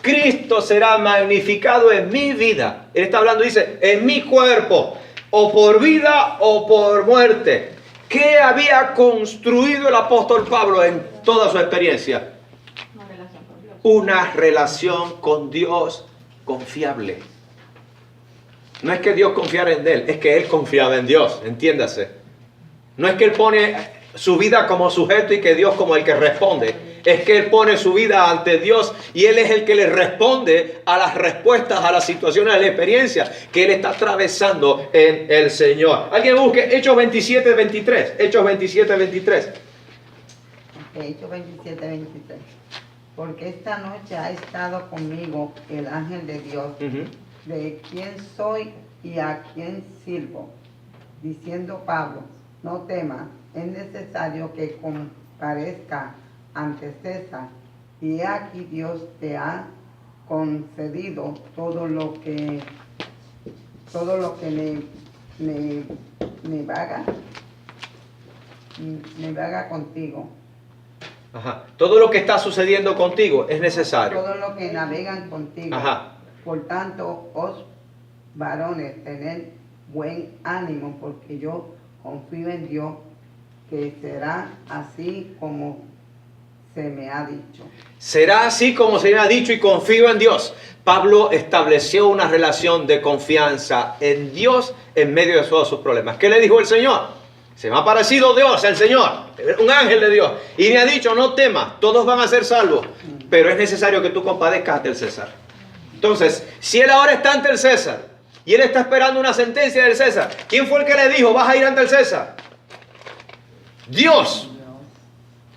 Cristo será magnificado en mi vida. Él está hablando, dice, en mi cuerpo. O por vida o por muerte. ¿Qué había construido el apóstol Pablo en toda su experiencia? Una relación con Dios. Una relación con Dios confiable. No es que Dios confiara en él, es que él confiaba en Dios, entiéndase. No es que él pone su vida como sujeto y que Dios como el que responde. Es que él pone su vida ante Dios y él es el que le responde a las respuestas, a las situaciones, a las experiencias que él está atravesando en el Señor. Alguien busque Hechos 27, 23. Hechos 27, 23. Hechos 27, 23. Porque esta noche ha estado conmigo el ángel de Dios, de quién soy y a quién sirvo, diciendo Pablo, no temas, es necesario que comparezca ante César, y aquí Dios te ha concedido todo lo que me vaga contigo. Ajá. Todo lo que está sucediendo contigo es necesario. Todo lo que navegan contigo. Ajá. Por tanto, os varones, tened buen ánimo, porque yo confío en Dios, que será así como se me ha dicho. Será así como se me ha dicho y confío en Dios. Pablo estableció una relación de confianza en Dios en medio de todos sus problemas. ¿Qué le dijo el Señor? Se me ha aparecido Dios, el Señor, un ángel de Dios, y me ha dicho, no temas, todos van a ser salvos, pero es necesario que tú compadezcas ante el César. Entonces, si él ahora está ante el César, y él está esperando una sentencia del César, ¿quién fue el que le dijo, vas a ir ante el César? Dios.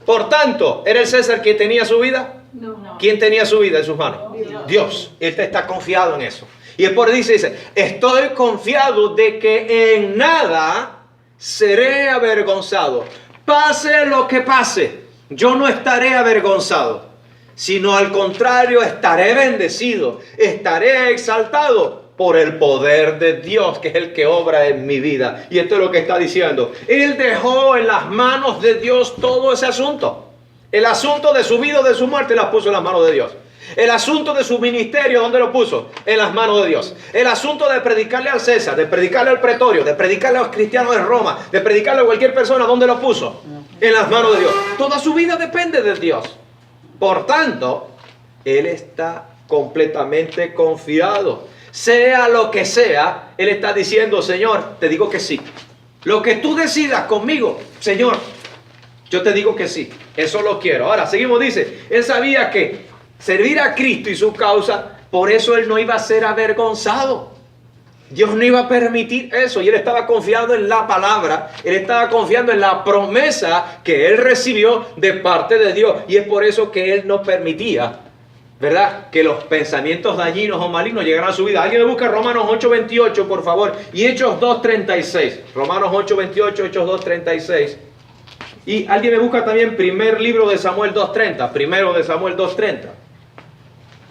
Por tanto, ¿era el César quien tenía su vida? No. ¿Quién tenía su vida en sus manos? Dios. Él está confiado en eso. Y es por eso dice, estoy confiado de que en nada seré avergonzado. Pase lo que pase, yo no estaré avergonzado, sino al contrario, estaré bendecido, estaré exaltado por el poder de Dios, que es el que obra en mi vida. Y esto es lo que está diciendo. Él dejó en las manos de Dios todo ese asunto. El asunto de su vida o de su muerte las puso en las manos de Dios. El asunto de su ministerio, ¿dónde lo puso? En las manos de Dios. El asunto de predicarle al César, de predicarle al pretorio, de predicarle a los cristianos de Roma, de predicarle a cualquier persona, ¿dónde lo puso? En las manos de Dios. Toda su vida depende de Dios. Por tanto, él está completamente confiado. Sea lo que sea, él está diciendo, Señor, te digo que sí. Lo que tú decidas conmigo, Señor, yo te digo que sí. Eso lo quiero. Ahora, seguimos, dice, él sabía que servir a Cristo y su causa, por eso él no iba a ser avergonzado. Dios no iba a permitir eso. Y él estaba confiando en la palabra. Él estaba confiando en la promesa que él recibió de parte de Dios. Y es por eso que él no permitía, ¿verdad?, que los pensamientos dañinos o malignos llegaran a su vida. Alguien me busca Romanos 8:28, por favor. Y Hechos 2:36. Romanos 8:28, Hechos 2:36. Y alguien me busca también primer libro de Samuel 2:30. Primero de Samuel 2:30.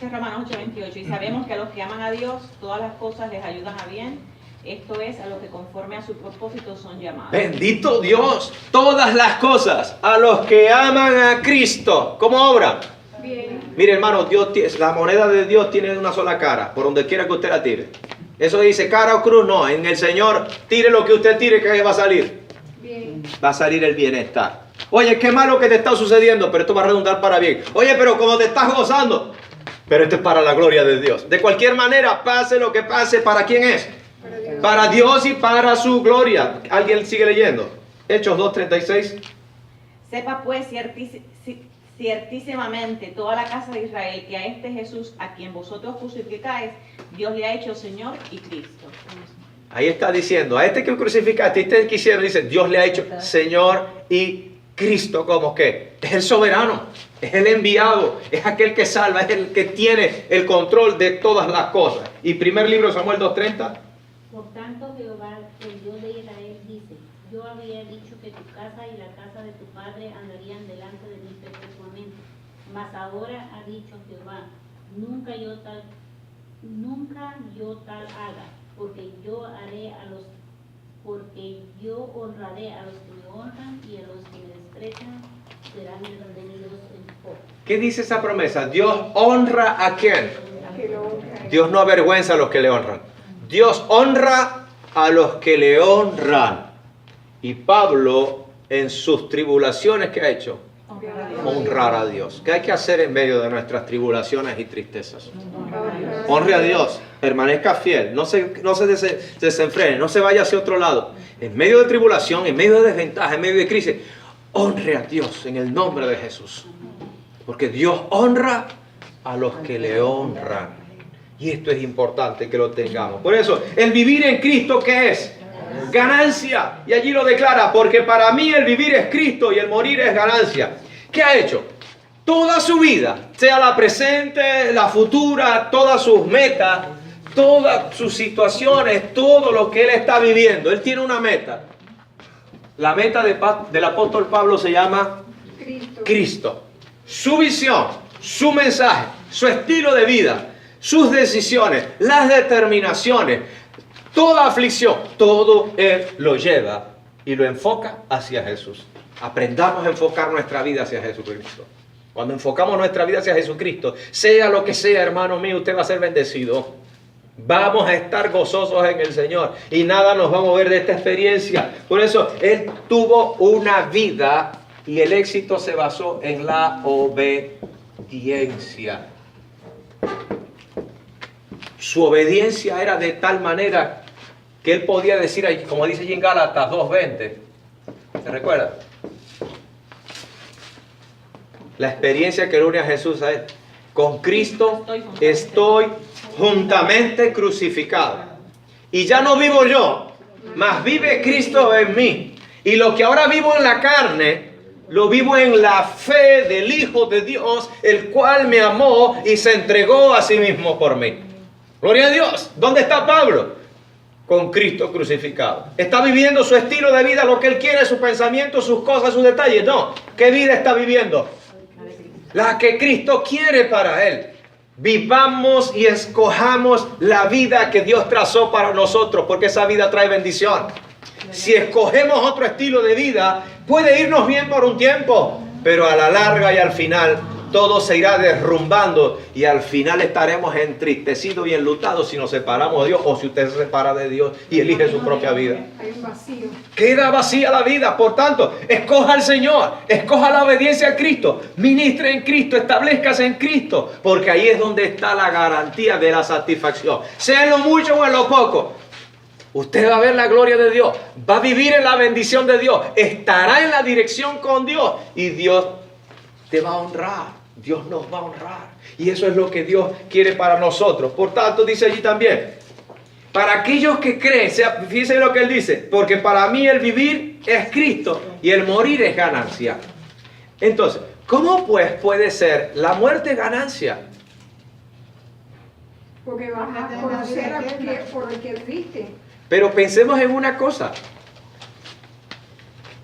Es Romanos 8:28. Y sabemos que a los que aman a Dios, todas las cosas les ayudan a bien. Esto es, a los que conforme a su propósito son llamados. Bendito Dios. Todas las cosas a los que aman a Cristo. ¿Cómo obran? Bien. Mire, hermano, la moneda de Dios tiene una sola cara, por donde quiera que usted la tire. Eso dice cara o cruz, no. En el Señor, tire lo que usted tire, que va a salir. Bien. Va a salir el bienestar. Oye, qué malo que te está sucediendo, pero esto va a redundar para bien. Oye, pero como te estás gozando, pero esto es para la gloria de Dios. De cualquier manera, pase lo que pase, ¿para quién es? Para Dios. Para Dios y para su gloria. ¿Alguien sigue leyendo? Hechos 2:36. Sepa pues ciertísimamente toda la casa de Israel que a este Jesús, a quien vosotros crucificáis, Dios le ha hecho Señor y Cristo. Ahí está diciendo, a este que crucificaste, a este que hicieron, dice, Dios le ha hecho Señor y Cristo. ¿Cómo que? Es el soberano, es el enviado, es aquel que salva, es el que tiene el control de todas las cosas. Y primer libro de Samuel 2:30. Por tanto, Jehová, el Dios de Israel, dice, yo había dicho que tu casa y la casa de tu padre andarían delante de mí perpetuamente. Mas ahora ha dicho Jehová, nunca yo tal haga, porque yo honraré a los que me honran, y a los que me desprecian serán detenidos en poco. ¿Qué dice esa promesa? Dios honra a quién. Que lo honra. Dios no avergüenza a los que le honran. Dios honra a los que le honran. Y Pablo, en sus tribulaciones, ¿qué ha hecho? Honrar a Dios. ¿Qué hay que hacer en medio de nuestras tribulaciones y tristezas? Honre a Dios, permanezca fiel, no se desenfrene, no se vaya hacia otro lado. En medio de tribulación, en medio de desventaja, en medio de crisis, honre a Dios en el nombre de Jesús. Porque Dios honra a los que le honran. Y esto es importante que lo tengamos. Por eso, el vivir en Cristo, ¿qué es? Ganancia. Y allí lo declara, porque para mí el vivir es Cristo y el morir es ganancia. ¿Qué ha hecho? Toda su vida, sea la presente, la futura, todas sus metas, todas sus situaciones, todo lo que él está viviendo. Él tiene una meta. La meta del apóstol Pablo se llama Cristo. Su visión, su mensaje, su estilo de vida, sus decisiones, las determinaciones, toda aflicción, todo él lo lleva y lo enfoca hacia Jesús. Aprendamos a enfocar nuestra vida hacia Jesucristo. Cuando enfocamos nuestra vida hacia Jesucristo, sea lo que sea, hermano mío, usted va a ser bendecido. Vamos a estar gozosos en el Señor y nada nos va a mover de esta experiencia. Por eso, él tuvo una vida y el éxito se basó en la obediencia. Su obediencia era de tal manera que él podía decir, como dice allí en Gálatas 2:20, ¿se recuerda? La experiencia que une a Jesús a él. Con Cristo estoy juntamente crucificado. Y ya no vivo yo, mas vive Cristo en mí. Y lo que ahora vivo en la carne, lo vivo en la fe del Hijo de Dios, el cual me amó y se entregó a sí mismo por mí. Gloria a Dios. ¿Dónde está Pablo? Con Cristo crucificado. ¿Está viviendo su estilo de vida, lo que él quiere, sus pensamientos, sus cosas, sus detalles? No. ¿Qué vida está viviendo? La que Cristo quiere para él. Vivamos y escojamos la vida que Dios trazó para nosotros, porque esa vida trae bendición. Si escogemos otro estilo de vida, puede irnos bien por un tiempo, pero a la larga y al final todo se irá derrumbando y al final estaremos entristecidos y enlutados si nos separamos de Dios o si usted se separa de Dios y elige su propia vida. Hay un vacío. Queda vacía la vida. Por tanto, escoja al Señor, escoja la obediencia a Cristo, ministre en Cristo, establezcase en Cristo, porque ahí es donde está la garantía de la satisfacción, sea en lo mucho o en lo poco. Usted va a ver la gloria de Dios, va a vivir en la bendición de Dios, estará en la dirección con Dios y Dios te va a honrar. Dios nos va a honrar. Y eso es lo que Dios quiere para nosotros. Por tanto, dice allí también, para aquellos que creen, fíjense lo que él dice, porque para mí el vivir es Cristo y el morir es ganancia. Entonces, ¿cómo pues puede ser la muerte ganancia? Porque vas a conocer por el que viviste. Pero pensemos en una cosa.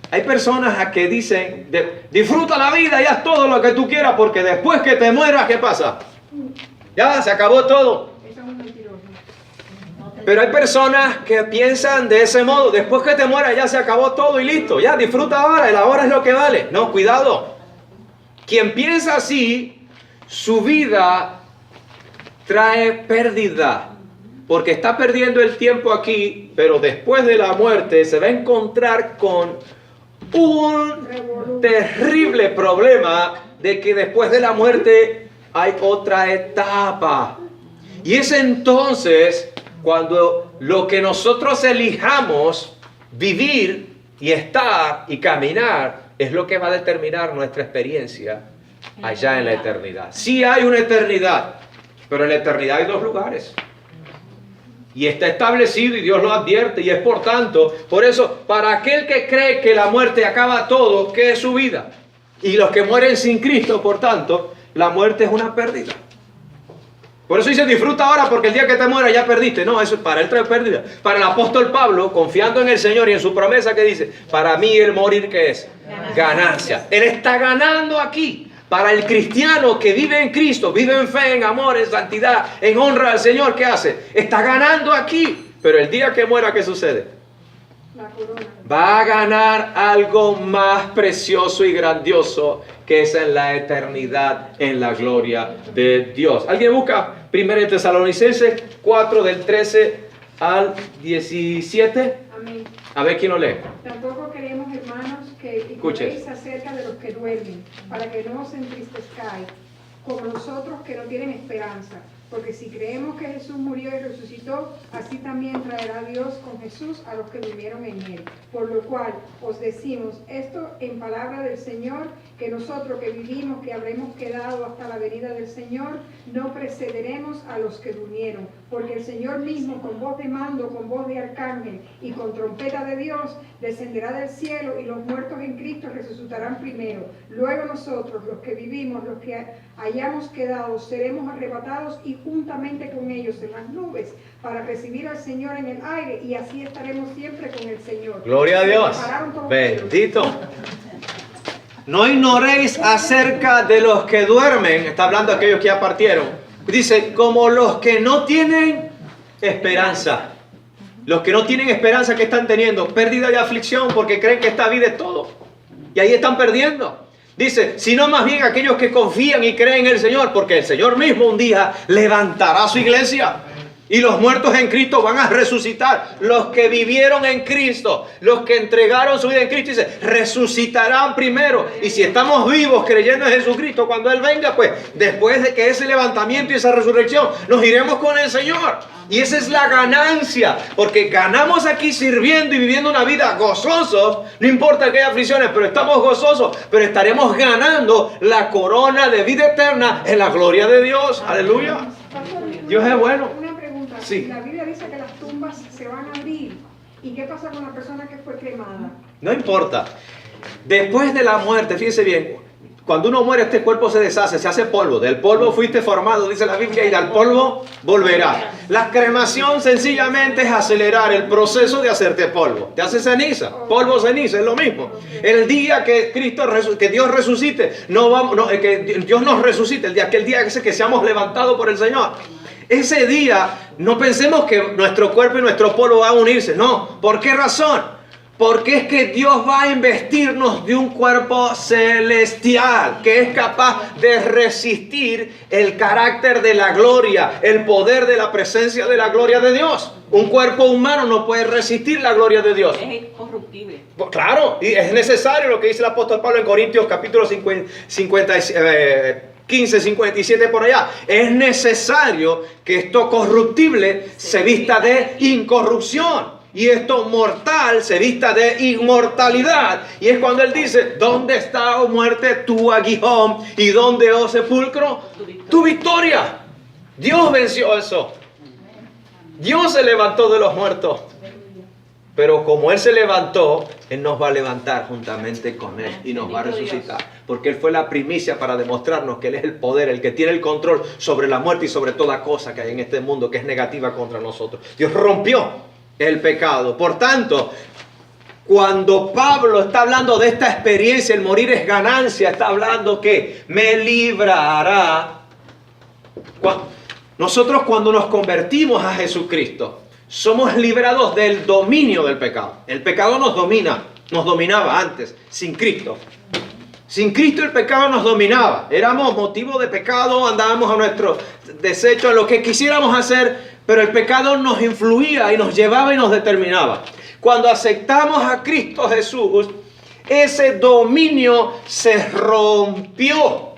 Hay personas a que dicen, disfruta la vida y haz todo lo que tú quieras, porque después que te mueras, ¿qué pasa? Ya, se acabó todo. Eso es un mentiroso. Pero hay personas que piensan de ese modo, después que te mueras ya se acabó todo y listo, ya disfruta ahora, el ahora es lo que vale. No, cuidado. Quien piensa así, su vida trae pérdida, porque está perdiendo el tiempo aquí, pero después de la muerte se va a encontrar con un terrible problema de que después de la muerte hay otra etapa. Y es entonces cuando lo que nosotros elijamos vivir y estar y caminar es lo que va a determinar nuestra experiencia allá en la eternidad. Sí hay una eternidad, pero en la eternidad hay dos lugares. Y está establecido y Dios lo advierte. Y es por tanto, por eso, para aquel que cree que la muerte acaba todo, ¿qué es su vida? Y los que mueren sin Cristo, por tanto, la muerte es una pérdida. Por eso dice, disfruta ahora porque el día que te mueras ya perdiste. No, eso para él trae pérdida. Para el apóstol Pablo, confiando en el Señor y en su promesa que dice, para mí el morir, ¿qué es? Ganancia. Él está ganando aquí. Para el cristiano que vive en Cristo, vive en fe, en amor, en santidad, en honra al Señor, ¿qué hace? Está ganando aquí. Pero el día que muera, ¿qué sucede? La corona. Va a ganar algo más precioso y grandioso, que es en la eternidad, en la gloria de Dios. ¿Alguien busca 1 Tesalonicenses 4 del 13 al 17. Amén. A ver quién lo lee. Tampoco queremos, hermanos, que Escuche. ignoréis acerca de los que duermen, para que no os entristezcáis, como nosotros que no tienen esperanza. Porque si creemos que Jesús murió y resucitó, así también traerá Dios con Jesús a los que durmieron en él. Por lo cual os decimos esto en palabra del Señor, que nosotros que vivimos, que habremos quedado hasta la venida del Señor, no precederemos a los que durmieron. Porque el Señor mismo, con voz de mando, con voz de arcángel y con trompeta de Dios, descenderá del cielo, y los muertos en Cristo resucitarán primero. Luego nosotros, los que vivimos, los que hayamos quedado, seremos arrebatados y juntamente con ellos en las nubes para recibir al Señor en el aire, y así estaremos siempre con el Señor. Gloria a Se Dios. prepararon todos Bendito. No ignoréis acerca de los que duermen. Está hablando de aquellos que ya partieron. Dice, como los que no tienen esperanza. Los que no tienen esperanza, que están teniendo pérdida y aflicción porque creen que esta vida es todo. Y ahí están perdiendo. Dice, sino más bien aquellos que confían y creen en el Señor, porque el Señor mismo un día levantará su iglesia. Y los muertos en Cristo van a resucitar. Los que vivieron en Cristo, los que entregaron su vida en Cristo, dice, resucitarán primero. Y si estamos vivos creyendo en Jesucristo, cuando Él venga, pues después de que ese levantamiento y esa resurrección, nos iremos con el Señor. Y esa es la ganancia, porque ganamos aquí sirviendo y viviendo una vida gozosos. No importa que haya aflicciones, pero estamos gozosos. Pero estaremos ganando la corona de vida eterna en la gloria de Dios. Aleluya. Pastor, Dios es bueno. Una pregunta. Sí. La Biblia dice que las tumbas se van a abrir. ¿Y qué pasa con la persona que fue cremada? No importa. Después de la muerte, fíjense bien, cuando uno muere, este cuerpo se deshace, se hace polvo. Del polvo fuiste formado, dice la Biblia, y del polvo volverá. La cremación sencillamente es acelerar el proceso de hacerte polvo. Te hace ceniza, polvo, ceniza, es lo mismo. El día que que Dios resucite, que Dios nos resucite, aquel día que seamos levantados por el Señor. Ese día, no pensemos que nuestro cuerpo y nuestro polvo van a unirse. No, ¿por qué razón? Porque es que Dios va a investirnos de un cuerpo celestial que es capaz de resistir el carácter de la gloria, el poder de la presencia de la gloria de Dios. Un cuerpo humano no puede resistir la gloria de Dios. Es incorruptible. Claro, y es necesario lo que dice el apóstol Pablo en Corintios capítulo 15, 57 por allá. Es necesario que esto corruptible se vista de incorrupción. Y esto mortal se vista de inmortalidad. Y es cuando él dice, ¿dónde está, oh muerte, tu aguijón? ¿Y dónde, oh sepulcro, tu victoria? Dios venció eso. Dios se levantó de los muertos. Pero como Él se levantó, Él nos va a levantar juntamente con Él y nos va a resucitar. Porque Él fue la primicia para demostrarnos que Él es el poder, el que tiene el control sobre la muerte y sobre toda cosa que hay en este mundo que es negativa contra nosotros. Dios rompió el pecado. Por tanto, cuando Pablo está hablando de esta experiencia, el morir es ganancia, está hablando que me librará. Nosotros cuando nos convertimos a Jesucristo, somos librados del dominio del pecado. El pecado nos dominaba antes, sin Cristo. Sin Cristo el pecado nos dominaba. Éramos motivo de pecado, andábamos a nuestro desecho, a lo que quisiéramos hacer, pero el pecado nos influía y nos llevaba y nos determinaba. Cuando aceptamos a Cristo Jesús, ese dominio se rompió.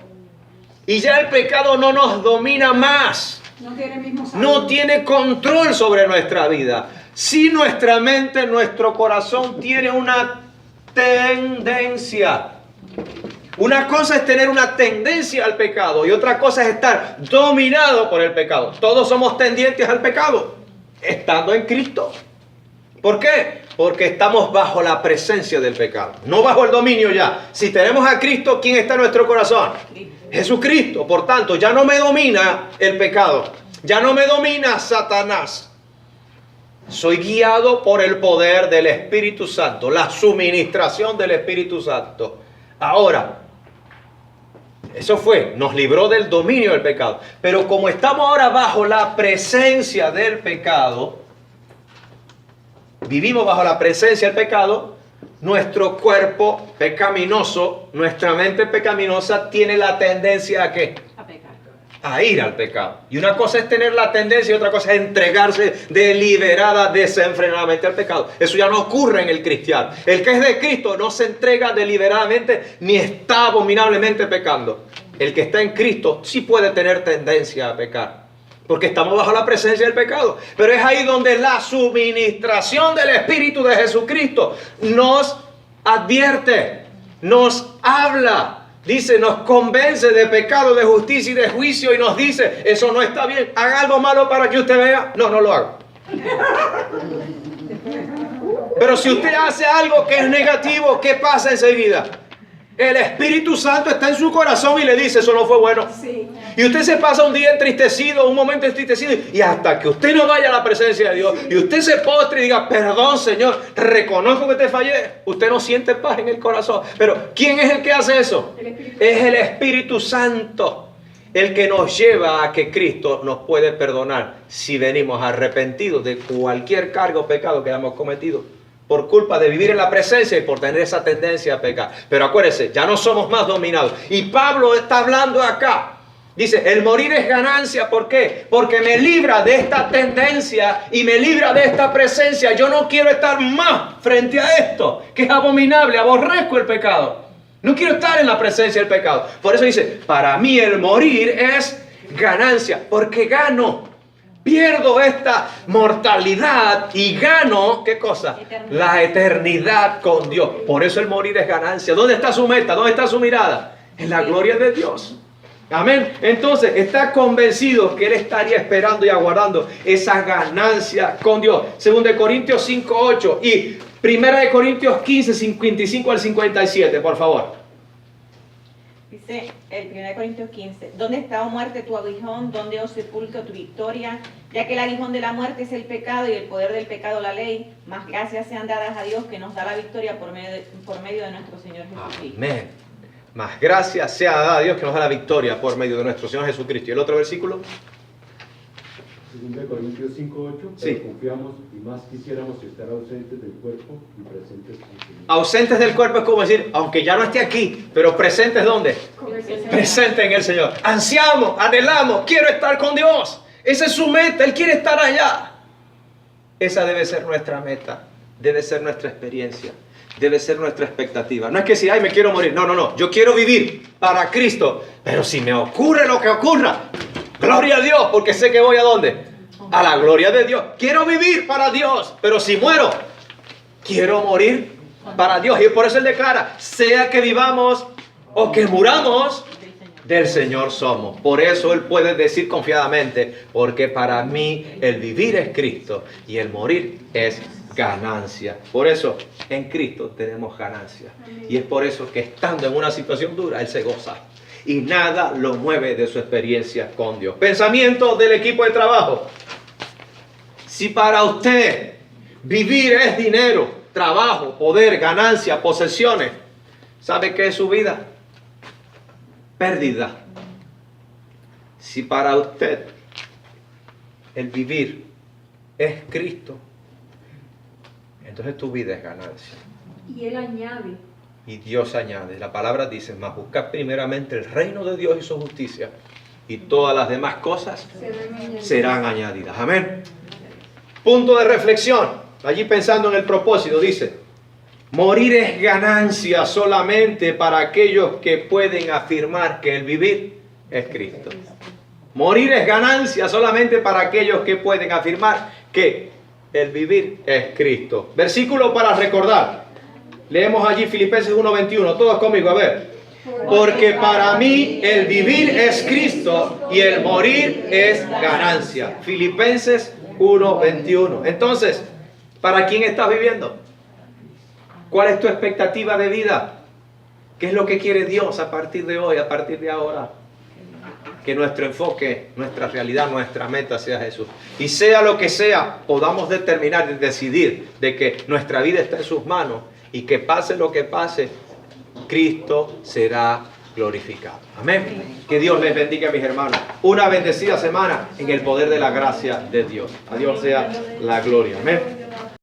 Y ya el pecado no nos domina más. No tiene el mismo sabor. No tiene control sobre nuestra vida. Si nuestra mente, nuestro corazón tiene una tendencia. Una cosa es tener una tendencia al pecado y otra cosa es estar dominado por el pecado. Todos somos tendientes al pecado, estando en Cristo. ¿Por qué? Porque estamos bajo la presencia del pecado, no bajo el dominio ya. Si tenemos a Cristo, ¿quién está en nuestro corazón? Jesucristo. Por tanto, ya no me domina el pecado, ya no me domina Satanás. Soy guiado por el poder del Espíritu Santo, la suministración del Espíritu Santo. Ahora, eso nos libró del dominio del pecado. Pero como estamos ahora bajo la presencia del pecado, vivimos bajo la presencia del pecado, nuestro cuerpo pecaminoso, nuestra mente pecaminosa tiene la tendencia ¿a qué? A pecar. a ir al pecado. Y una cosa es tener la tendencia y otra cosa es entregarse deliberada, desenfrenadamente al pecado. Eso ya no ocurre en el cristiano. El que es de Cristo no se entrega deliberadamente ni está abominablemente pecando. El que está en Cristo sí puede tener tendencia a pecar, porque estamos bajo la presencia del pecado. Pero es ahí donde la suministración del Espíritu de Jesucristo nos advierte, nos habla. Dice, nos convence de pecado, de justicia y de juicio y nos dice, eso no está bien, haga algo malo para que usted vea. No, no lo haga. Pero si usted hace algo que es negativo, ¿qué pasa enseguida? El Espíritu Santo está en su corazón y le dice, eso no fue bueno. Sí. Y usted se pasa un día entristecido, un momento entristecido, y hasta que usted no vaya a la presencia de Dios, y usted se postre y diga, perdón Señor, reconozco que te fallé, usted no siente paz en el corazón. Pero ¿quién es el que hace eso? Es el Espíritu Santo, el que nos lleva a que Cristo nos puede perdonar si venimos arrepentidos de cualquier cargo o pecado que hayamos cometido, por culpa de vivir en la presencia y por tener esa tendencia a pecar. Pero acuérdense, ya no somos más dominados. Y Pablo está hablando acá. Dice, el morir es ganancia. ¿Por qué? Porque me libra de esta tendencia y me libra de esta presencia. Yo no quiero estar más frente a esto, que es abominable. Aborrezco el pecado. No quiero estar en la presencia del pecado. Por eso dice, para mí el morir es ganancia. Porque gano. Pierdo esta mortalidad y gano, ¿qué cosa? Eternidad. La eternidad con Dios. Por eso el morir es ganancia. ¿Dónde está su meta? ¿Dónde está su mirada? En la gloria de Dios. Amén. Entonces está convencido que él estaría esperando y aguardando esa ganancia con Dios. 2 Corintios 5:8 y 1 Corintios 15, 55 al 57, por favor. Dice el 1 Corintios 15, ¿dónde está, oh muerte, tu aguijón? ¿Dónde, oh sepulcro, tu victoria? Ya que el aguijón de la muerte es el pecado y el poder del pecado la ley, más gracias sean dadas a Dios que nos da la victoria por medio de nuestro Señor Jesucristo. Amén. Más gracias sea dada a Dios que nos da la victoria por medio de nuestro Señor Jesucristo. ¿Y el otro versículo? 2 Corintios 5:8, Sí. pero confiamos y más quisiéramos estar ausentes del cuerpo y presentes con el Señor. Ausentes del cuerpo es como decir, aunque ya no esté aquí, pero presentes ¿dónde? Con el Señor. Presente en el Señor. Ansiamos, anhelamos, quiero estar con Dios. Esa es su meta, Él quiere estar allá. Esa debe ser nuestra meta, debe ser nuestra experiencia, debe ser nuestra expectativa. No es que si, ay, me quiero morir. No, no, no. Yo quiero vivir para Cristo. Pero si me ocurre lo que ocurra, gloria a Dios, porque sé que voy a ¿dónde? A la gloria de Dios. Quiero vivir para Dios, pero si muero, quiero morir para Dios. Y por eso Él declara, sea que vivamos o que muramos, del Señor somos. Por eso Él puede decir confiadamente, porque para mí el vivir es Cristo y el morir es ganancia. Por eso en Cristo tenemos ganancia. Y es por eso que estando en una situación dura, Él se goza. Y nada lo mueve de su experiencia con Dios. Pensamiento del equipo de trabajo. Si para usted vivir es dinero, trabajo, poder, ganancia, posesiones, ¿sabe qué es su vida? Pérdida. Si para usted el vivir es Cristo, entonces tu vida es ganancia. Y Él añade, Y Dios añade, la palabra dice, mas buscad primeramente el reino de Dios y su justicia, y todas las demás cosas serán añadidas. Amén. Punto de reflexión. Allí pensando en el propósito, dice, morir es ganancia solamente para aquellos que pueden afirmar que el vivir es Cristo. Morir es ganancia solamente para aquellos que pueden afirmar que el vivir es Cristo. Versículo para recordar. Leemos allí Filipenses 1:21. Todos conmigo, a ver. Porque para mí el vivir es Cristo y el morir es ganancia. Filipenses 1:21. Entonces, ¿para quién estás viviendo? ¿Cuál es tu expectativa de vida? ¿Qué es lo que quiere Dios a partir de hoy, a partir de ahora? Que nuestro enfoque, nuestra realidad, nuestra meta sea Jesús. Y sea lo que sea, podamos determinar y decidir de que nuestra vida está en sus manos y que pase lo que pase, Cristo será glorificado. Amén. Que Dios les bendiga, mis hermanos. Una bendecida semana en el poder de la gracia de Dios. A Dios sea la gloria. Amén.